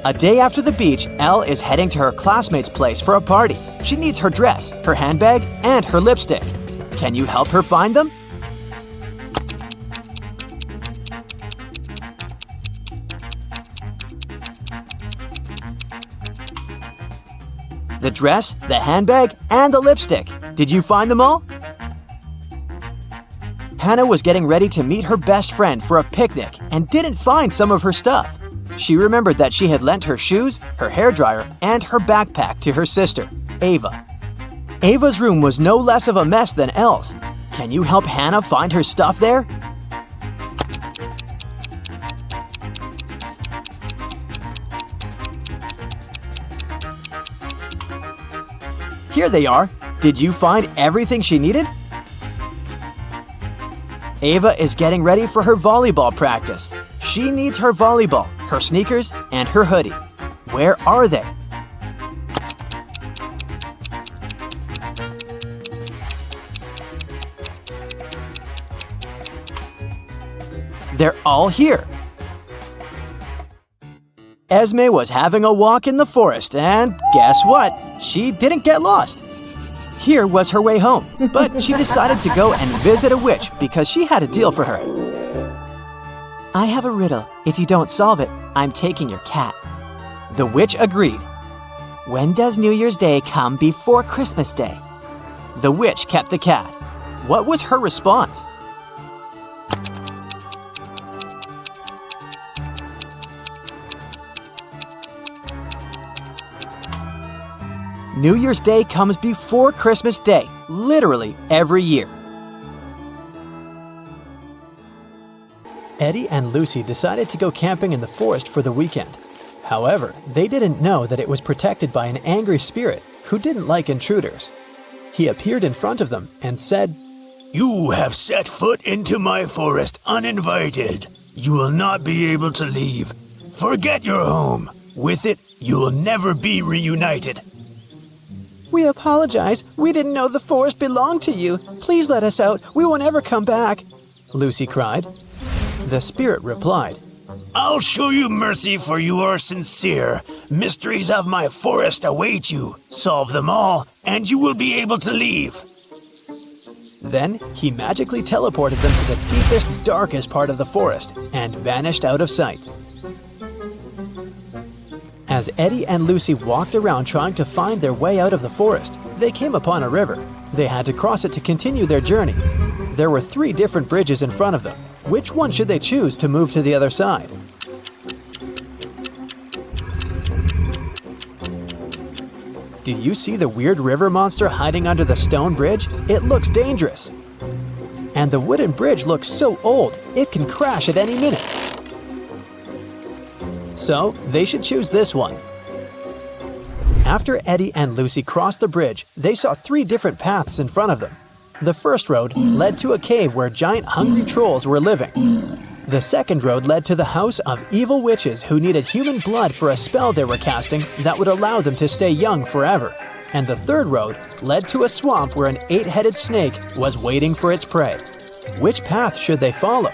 [SPEAKER 1] A day after the beach, Elle is heading to her classmate's place for a party. She needs her dress, her handbag, and her lipstick. Can you help her find them? The dress, the handbag, and the lipstick. Did you find them all? Hannah was getting ready to meet her best friend for a picnic and didn't find some of her stuff. She remembered that she had lent her shoes, her hairdryer, and her backpack to her sister, Ava. Ava's room was no less of a mess than Elle's. Can you help Hannah find her stuff there? Here they are. Did you find everything she needed? Ava is getting ready for her volleyball practice. She needs her volleyball, her sneakers, and her hoodie. Where are they? They're all here. Esme was having a walk in the forest, and guess what? She didn't get lost. Here was her way home, but she decided to go and visit a witch because she had a deal for her. I have a riddle. If you don't solve it, I'm taking your cat. The witch agreed. When does New Year's Day come before Christmas Day? The witch kept the cat. What was her response? New Year's Day comes before Christmas Day, literally every year. Eddie and Lucy decided to go camping in the forest for the weekend. However, they didn't know that it was protected by an angry spirit who didn't like intruders. He appeared in front of them and said,
[SPEAKER 3] "You have set foot into my forest uninvited. You will not be able to leave. Forget your home. With it, you will never be reunited."
[SPEAKER 1] We apologize. We didn't know the forest belonged to you. Please let us out. We won't ever come back, Lucy cried. The spirit replied,
[SPEAKER 3] "I'll show you mercy, for you are sincere. Mysteries of my forest await you. Solve them all, and you will be able to leave."
[SPEAKER 1] Then he magically teleported them to the deepest, darkest part of the forest and vanished out of sight. As Eddie and Lucy walked around trying to find their way out of the forest, they came upon a river. They had to cross it to continue their journey. There were 3 different bridges in front of them. Which one should they choose to move to the other side? Do you see the weird river monster hiding under the stone bridge? It looks dangerous. And the wooden bridge looks so old, it can crash at any minute. So, they should choose this one. After Eddie and Lucy crossed the bridge, they saw 3 different paths in front of them. The first road led to a cave where giant hungry trolls were living. The second road led to the house of evil witches who needed human blood for a spell they were casting that would allow them to stay young forever. And the third road led to a swamp where an 8-headed snake was waiting for its prey. Which path should they follow?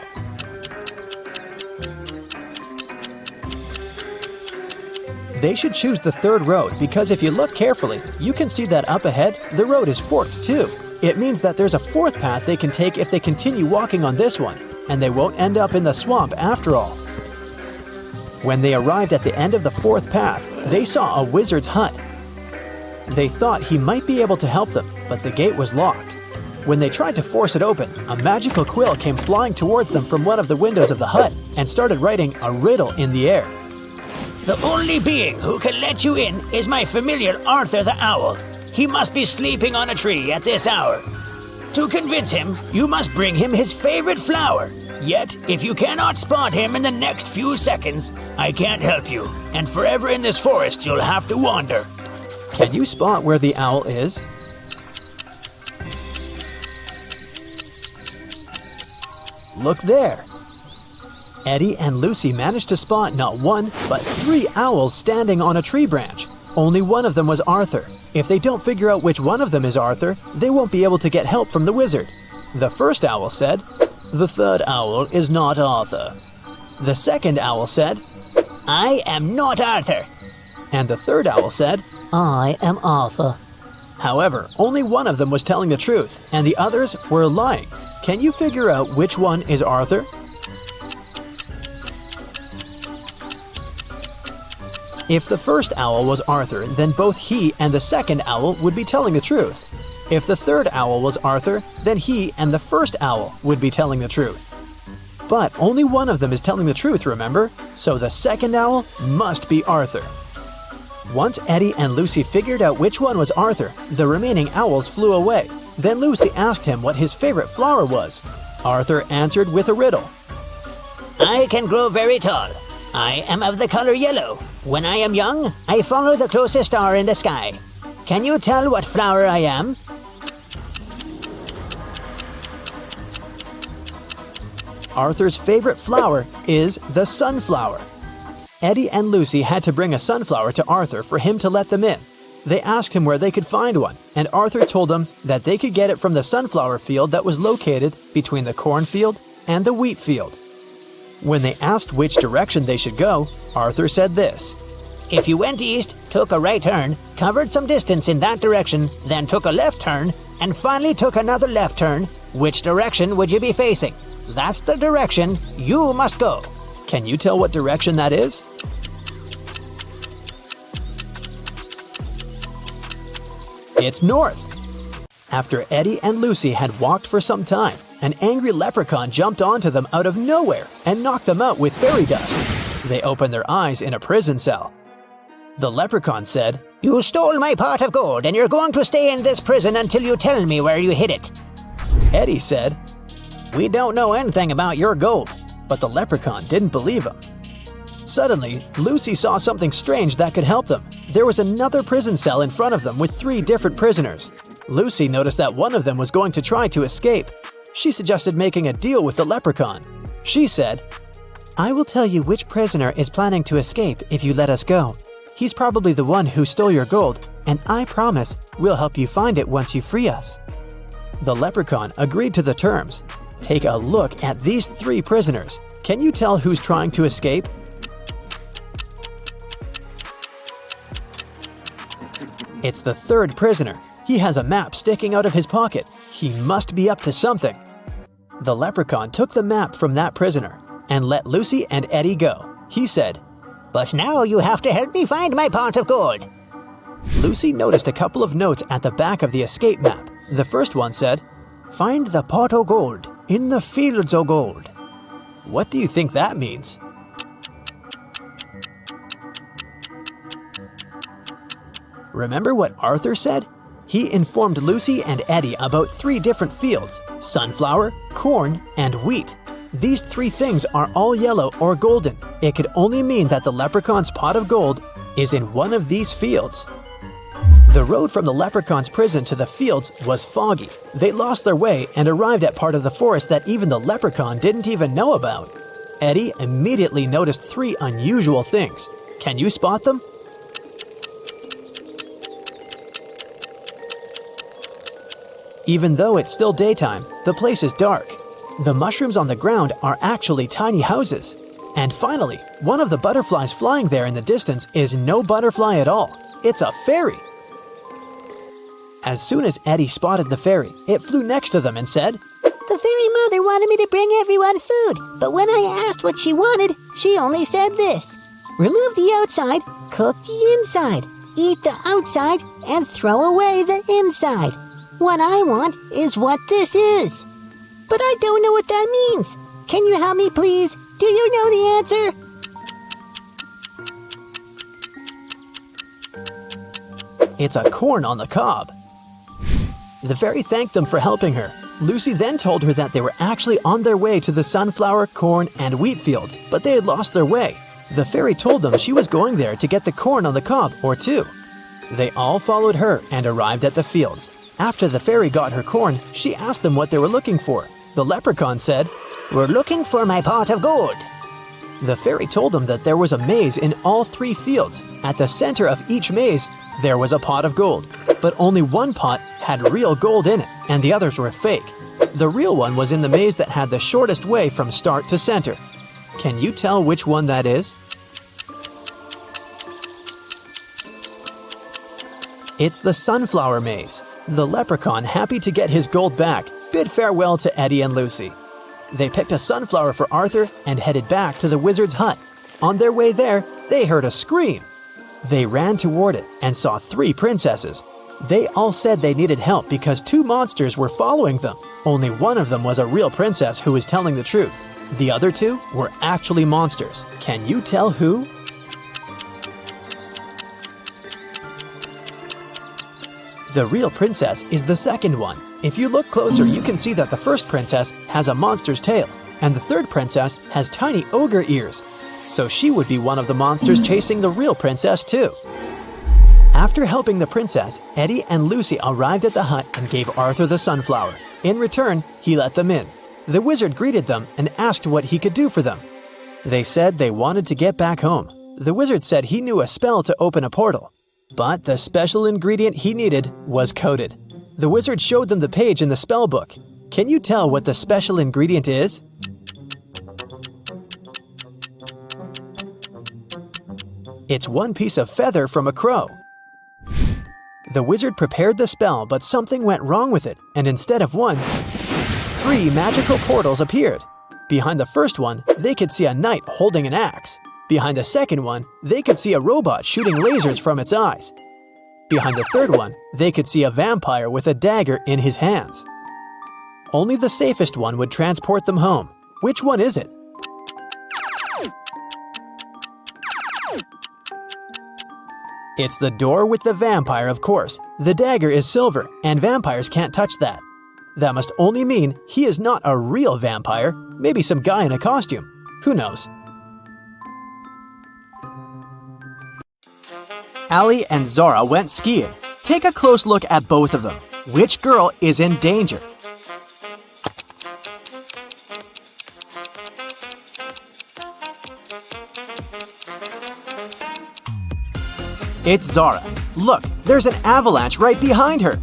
[SPEAKER 1] They should choose the third road because if you look carefully, you can see that up ahead, the road is forked too. It means that there's a 4th path they can take if they continue walking on this one, and they won't end up in the swamp after all. When they arrived at the end of the 4th path, they saw a wizard's hut. They thought he might be able to help them, but the gate was locked. When they tried to force it open, a magical quill came flying towards them from one of the windows of the hut and started writing a riddle in the air.
[SPEAKER 3] "The only being who can let you in is my familiar Arthur the Owl. He must be sleeping on a tree at this hour. To convince him, you must bring him his favorite flower. Yet, if you cannot spot him in the next few seconds, I can't help you, and forever in this forest you'll have to wander."
[SPEAKER 1] Can you spot where the owl is? Look there. Eddie and Lucy managed to spot not 1, but 3 owls standing on a tree branch. Only one of them was Arthur. If they don't figure out which one of them is Arthur, they won't be able to get help from the wizard. The first owl said, The third owl is not Arthur. The second owl said,
[SPEAKER 3] I am not Arthur.
[SPEAKER 1] and the third owl said,
[SPEAKER 3] I am Arthur.
[SPEAKER 1] However, only one of them was telling the truth, and the others were lying. Can you figure out which one is Arthur? If the first owl was Arthur, then both he and the second owl would be telling the truth. If the third owl was Arthur, then he and the first owl would be telling the truth. But only one of them is telling the truth, remember? So the second owl must be Arthur. Once Eddie and Lucy figured out which one was Arthur, the remaining owls flew away. Then Lucy asked him what his favorite flower was. Arthur answered with a riddle.
[SPEAKER 3] I can grow very tall. I am of the color yellow. When I am young, I follow the closest star in the sky. Can you tell what flower I am?
[SPEAKER 1] Arthur's favorite flower is the sunflower. Eddie and Lucy had to bring a sunflower to Arthur for him to let them in. They asked him where they could find one, and Arthur told them that they could get it from the sunflower field that was located between the cornfield and the wheat field. When they asked which direction they should go, Arthur said this.
[SPEAKER 3] If you went east, took a right turn, covered some distance in that direction, then took a left turn, and finally took another left turn, which direction would you be facing? That's the direction you must go.
[SPEAKER 1] Can you tell what direction that is? It's north. After Eddie and Lucy had walked for some time, an angry leprechaun jumped onto them out of nowhere and knocked them out with fairy dust. They opened their eyes in a prison cell. The leprechaun said,
[SPEAKER 3] You stole my pot of gold and you're going to stay in this prison until you tell me where you hid it.
[SPEAKER 1] Eddie said, We don't know anything about your gold, but the leprechaun didn't believe him. Suddenly, Lucy saw something strange that could help them. There was another prison cell in front of them with 3 different prisoners. Lucy noticed that one of them was going to try to escape. She suggested making a deal with the leprechaun. She said, I will tell you which prisoner is planning to escape if you let us go. He's probably the one who stole your gold, and I promise we'll help you find it once you free us. The leprechaun agreed to the terms. Take a look at these 3 prisoners. Can you tell who's trying to escape? It's the 3rd prisoner. He has a map sticking out of his pocket. He must be up to something. The leprechaun took the map from that prisoner and let Lucy and Eddie go. He said,
[SPEAKER 3] But now you have to help me find my pot of gold.
[SPEAKER 1] Lucy noticed a couple of notes at the back of the escape map. The first one said, Find the pot of gold in the fields of gold. What do you think that means? Remember what Arthur said? He informed Lucy and Eddie about 3 different fields: sunflower, corn, and wheat. These 3 things are all yellow or golden. It could only mean that the leprechaun's pot of gold is in one of these fields. The road from the leprechaun's prison to the fields was foggy. They lost their way and arrived at part of the forest that even the leprechaun didn't even know about. Eddie immediately noticed 3 unusual things. Can you spot them? Even though it's still daytime, the place is dark. The mushrooms on the ground are actually tiny houses. And finally, one of the butterflies flying there in the distance is no butterfly at all. It's a fairy. As soon as Eddie spotted the fairy, it flew next to them and said,
[SPEAKER 5] The fairy mother wanted me to bring everyone food, but when I asked what she wanted, she only said this. Remove the outside, cook the inside, eat the outside, and throw away the inside. What I want is what this is. But I don't know what that means. Can you help me, please? Do you know the answer?
[SPEAKER 1] It's a corn on the cob. The fairy thanked them for helping her. Lucy then told her that they were actually on their way to the sunflower, corn, and wheat fields, but they had lost their way. The fairy told them she was going there to get the corn on the cob, or 2. They all followed her and arrived at the fields. After the fairy got her corn, she asked them what they were looking for. The leprechaun said,
[SPEAKER 3] We're looking for my pot of gold.
[SPEAKER 1] The fairy told them that there was a maze in all 3 fields. At the center of each maze, there was a pot of gold. But only one pot had real gold in it, and the others were fake. The real one was in the maze that had the shortest way from start to center. Can you tell which one that is? It's the sunflower maze. The leprechaun, happy to get his gold back, bid farewell to Eddie and Lucy. They picked a sunflower for Arthur and headed back to the wizard's hut. On their way there, they heard a scream. They ran toward it and saw 3 princesses. They all said they needed help because 2 monsters were following them. Only one of them was a real princess who was telling the truth. The other 2 were actually monsters. Can you tell who? The real princess is the second one. If you look closer, you can see that the first princess has a monster's tail, and the third princess has tiny ogre ears. So she would be one of the monsters chasing the real princess too. After helping the princess, Eddie and Lucy arrived at the hut and gave Arthur the sunflower. In return, he let them in. The wizard greeted them and asked what he could do for them. They said they wanted to get back home. The wizard said he knew a spell to open a portal. But the special ingredient he needed was coded. The wizard showed them the page in the spell book. Can you tell what the special ingredient is? It's one piece of feather from a crow. The wizard prepared the spell, but something went wrong with it, and instead of 1, 3 magical portals appeared. Behind the first one, they could see a knight holding an axe. Behind the second one, they could see a robot shooting lasers from its eyes. Behind the third one, they could see a vampire with a dagger in his hands. Only the safest one would transport them home. Which one is it? It's the door with the vampire, of course. The dagger is silver, and vampires can't touch that. That must only mean he is not a real vampire, maybe some guy in a costume. Who knows? Ali and Zara went skiing. Take a close look at both of them. Which girl is in danger? It's Zara. Look, there's an avalanche right behind her.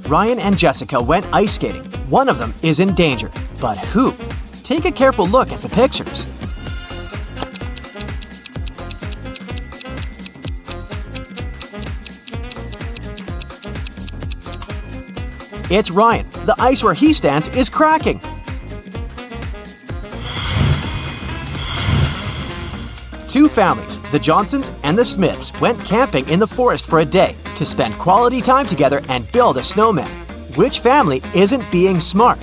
[SPEAKER 1] Ryan and Jessica went ice skating. One of them is in danger. But who? Take a careful look at the pictures. It's Ryan. The ice where he stands is cracking. Two families, the Johnsons and the Smiths, went camping in the forest for a day to spend quality time together and build a snowman. Which family isn't being smart?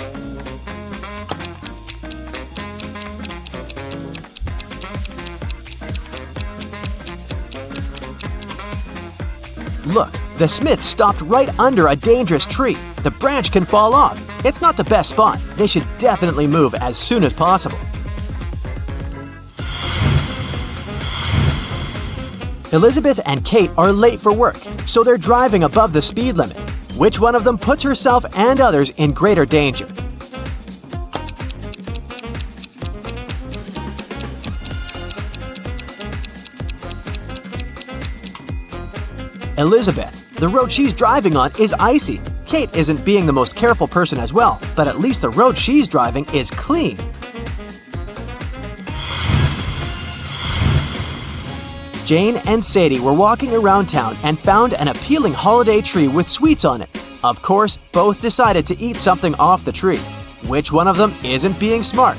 [SPEAKER 1] Look, the Smiths stopped right under a dangerous tree. The branch can fall off. It's not the best spot. They should definitely move as soon as possible. Elizabeth and Kate are late for work, so they're driving above the speed limit. Which one of them puts herself and others in greater danger? Elizabeth. The road she's driving on is icy. Kate isn't being the most careful person as well, but at least the road she's driving is clean. Jane and Sadie were walking around town and found an appealing holiday tree with sweets on it. Of course, both decided to eat something off the tree. Which one of them isn't being smart?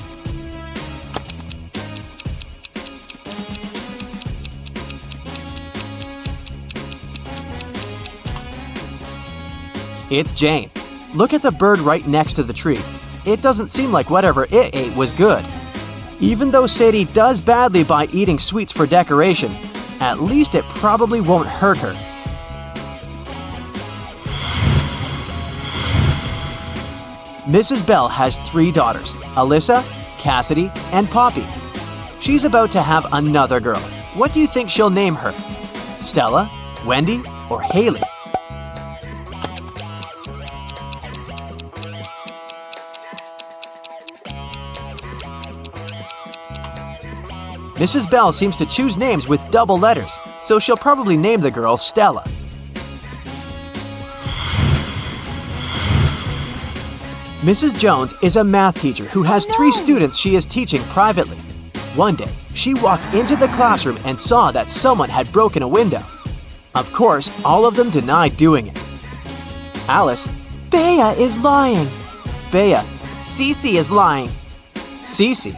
[SPEAKER 1] It's Jane. Look at the bird right next to the tree. It doesn't seem like whatever it ate was good. Even though Sadie does badly by eating sweets for decoration, at least it probably won't hurt her. Mrs. Bell has 3 daughters, Alyssa, Cassidy, and Poppy. She's about to have another girl. What do you think she'll name her? Stella, Wendy, or Haley? Mrs. Bell seems to choose names with double letters, so she'll probably name the girl Stella. Mrs. Jones is a math teacher who has 3 students she is teaching privately. One day, she walked into the classroom and saw that someone had broken a window. Of course, all of them denied doing it. Alice, Bea is lying. Bea, Cece is lying. Cece,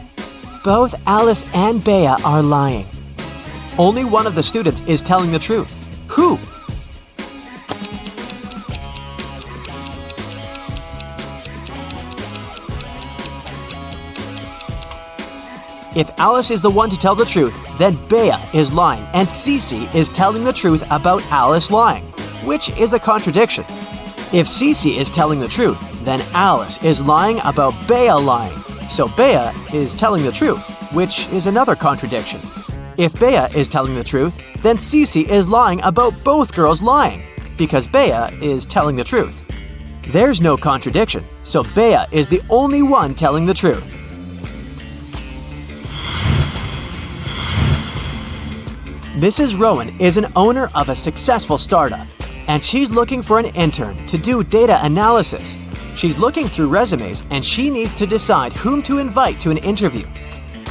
[SPEAKER 1] both Alice and Bea are lying. Only one of the students is telling the truth. Who? If Alice is the one to tell the truth, then Bea is lying and Cece is telling the truth about Alice lying, which is a contradiction. If Cece is telling the truth, then Alice is lying about Bea lying. So Bea is telling the truth, which is another contradiction. If Bea is telling the truth, then Cece is lying about both girls lying, because Bea is telling the truth. There's no contradiction, so Bea is the only one telling the truth. Mrs. Rowan is an owner of a successful startup, and she's looking for an intern to do data analysis. She's looking through resumes and she needs to decide whom to invite to an interview.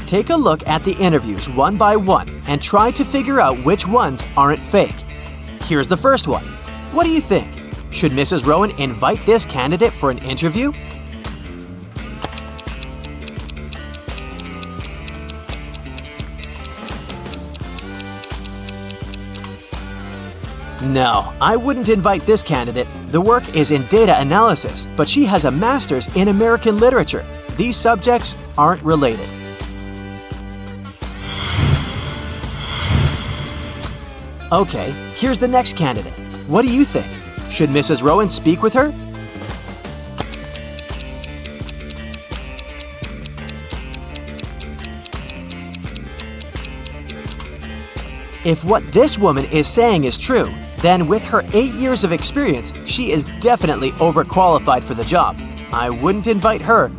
[SPEAKER 1] Take a look at the interviews one by one and try to figure out which ones aren't fake. Here's the first one. What do you think? Should Mrs. Rowan invite this candidate for an interview? No, I wouldn't invite this candidate. The work is in data analysis, but she has a master's in American literature. These subjects aren't related. Okay, here's the next candidate. What do you think? Should Mrs. Rowan speak with her? If what this woman is saying is true, then with her 8 years of experience, she is definitely overqualified for the job. I wouldn't invite her.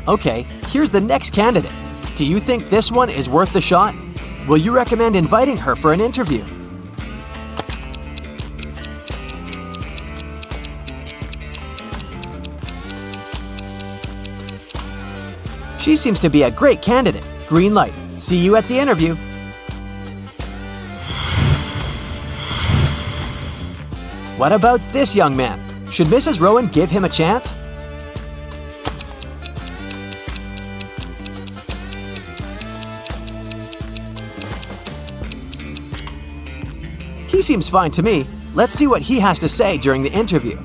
[SPEAKER 1] Okay, here's the next candidate. Do you think this one is worth the shot? Will you recommend inviting her for an interview? She seems to be a great candidate. Green light. See you at the interview. What about this young man? Should Mrs. Rowan give him a chance? He seems fine to me. Let's see what he has to say during the interview.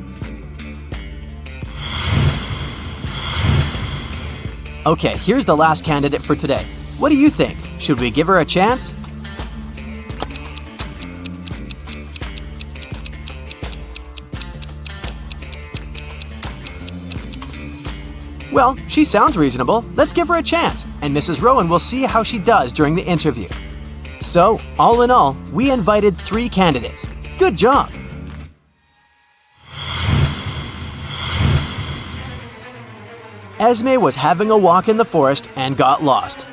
[SPEAKER 1] Okay, here's the last candidate for today. What do you think? Should we give her a chance? Well, she sounds reasonable. Let's give her a chance, and Mrs. Rowan will see how she does during the interview. So, all in all, we invited 3 candidates. Good job! Esme was having a walk in the forest and got lost.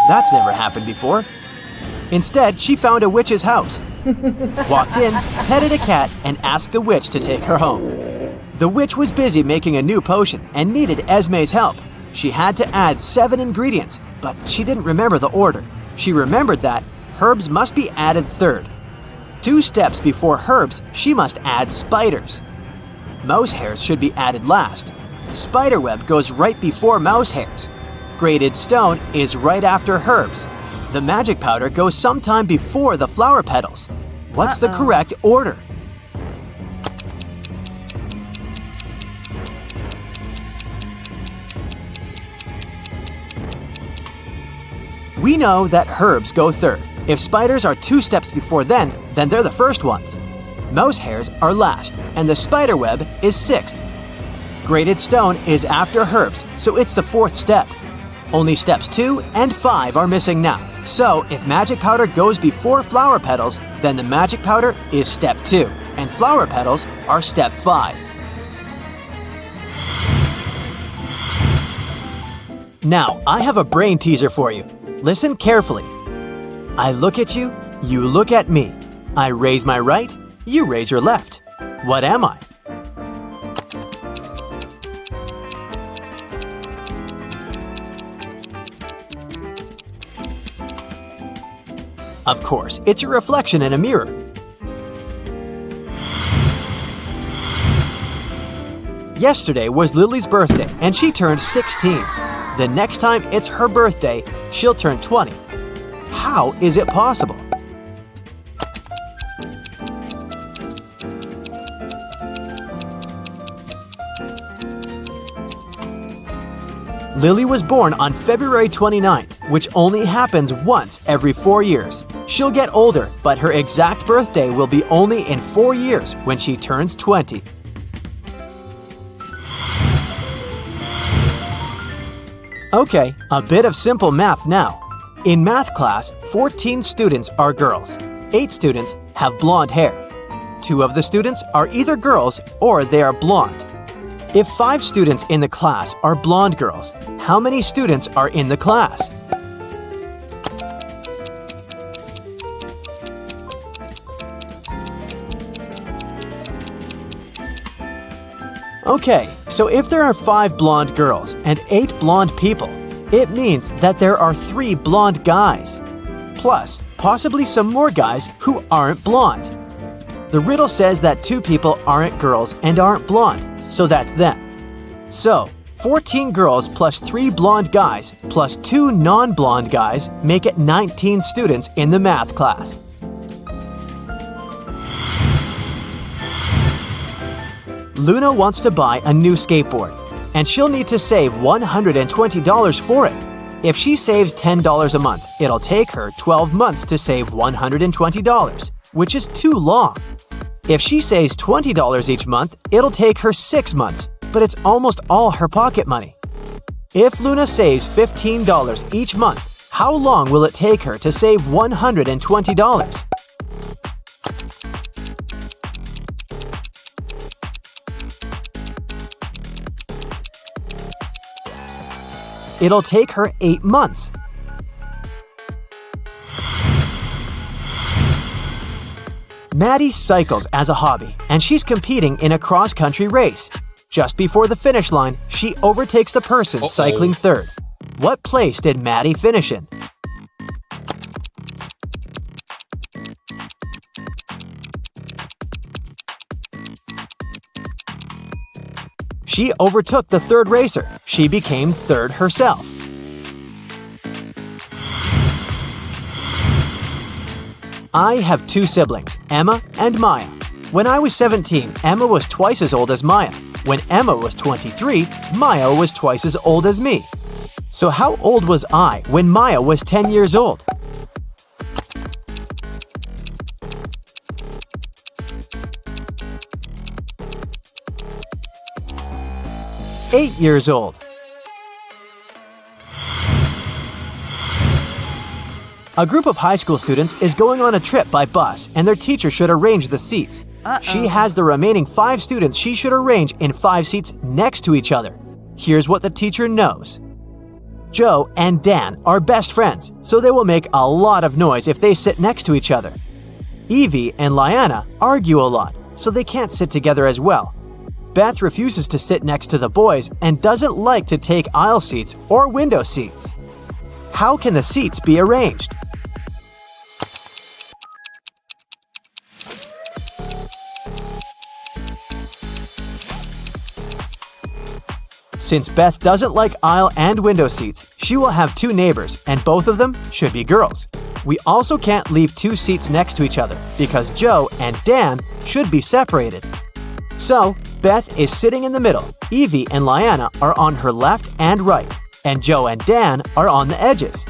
[SPEAKER 1] That's never happened before. Instead, she found a witch's house. Walked in, petted a cat, and asked the witch to take her home. The witch was busy making a new potion and needed Esme's help. She had to add 7 ingredients, but she didn't remember the order. She remembered that herbs must be added third. 2 steps before herbs, she must add spiders. Mouse hairs should be added last. Spiderweb goes right before mouse hairs. Grated stone is right after herbs. The magic powder goes sometime before the flower petals. What's the correct order? We know that herbs go third. If spiders are 2 steps before then they're the first ones. Mouse hairs are last, and the spiderweb is 6th. Grated stone is after herbs, so it's the 4th step. Only steps 2 and 5 are missing now. So if magic powder goes before flower petals, then the magic powder is step 2, and flower petals are step 5. Now, I have a brain teaser for you. Listen carefully. I look at you, you look at me. I raise my right, you raise your left. What am I? Of course, it's a reflection in a mirror. Yesterday was Lily's birthday, and she turned 16. The next time it's her birthday, she'll turn 20. How is it possible? Lily was born on February 29th, which only happens once every 4 years. She'll get older, but her exact birthday will be only in 4 years when she turns 20. Okay, a bit of simple math now. In math class, 14 students are girls. 8 students have blonde hair. 2 of the students are either girls or they are blonde. If 5 students in the class are blonde girls, how many students are in the class? Okay, so if there are 5 blonde girls and 8 blonde people, it means that there are 3 blonde guys. Plus, possibly some more guys who aren't blonde. The riddle says that 2 people aren't girls and aren't blonde, so that's them. So, 14 girls plus 3 blonde guys plus 2 non-blonde guys make it 19 students in the math class. Luna wants to buy a new skateboard, and she'll need to save $120 for it. If she saves $10 a month, it'll take her 12 months to save $120, which is too long. If she saves $20 each month, it'll take her 6 months, but it's almost all her pocket money. If Luna saves $15 each month, how long will it take her to save $120? It'll take her 8 months. Maddie cycles as a hobby, and she's competing in a cross-country race. Just before the finish line, she overtakes the person cycling third. What place did Maddie finish in? She overtook the third racer. She became third herself. I have 2 siblings, Emma and Maya. When I was 17, Emma was twice as old as Maya. When Emma was 23, Maya was twice as old as me. So how old was I when Maya was 10 years old? Eight years old. A group of high school students is going on a trip by bus, and their teacher should arrange the seats. She has the remaining 5 students she should arrange in 5 seats next to each other. Here's what the teacher knows. Joe and Dan are best friends, so they will make a lot of noise if they sit next to each other. Evie and Liana argue a lot, so they can't sit together as well. Beth refuses to sit next to the boys and doesn't like to take aisle seats or window seats. How can the seats be arranged? Since Beth doesn't like aisle and window seats, she will have 2 neighbors, and both of them should be girls. We also can't leave 2 seats next to each other because Joe and Dan should be separated. So, Beth is sitting in the middle, Evie and Liana are on her left and right, and Joe and Dan are on the edges.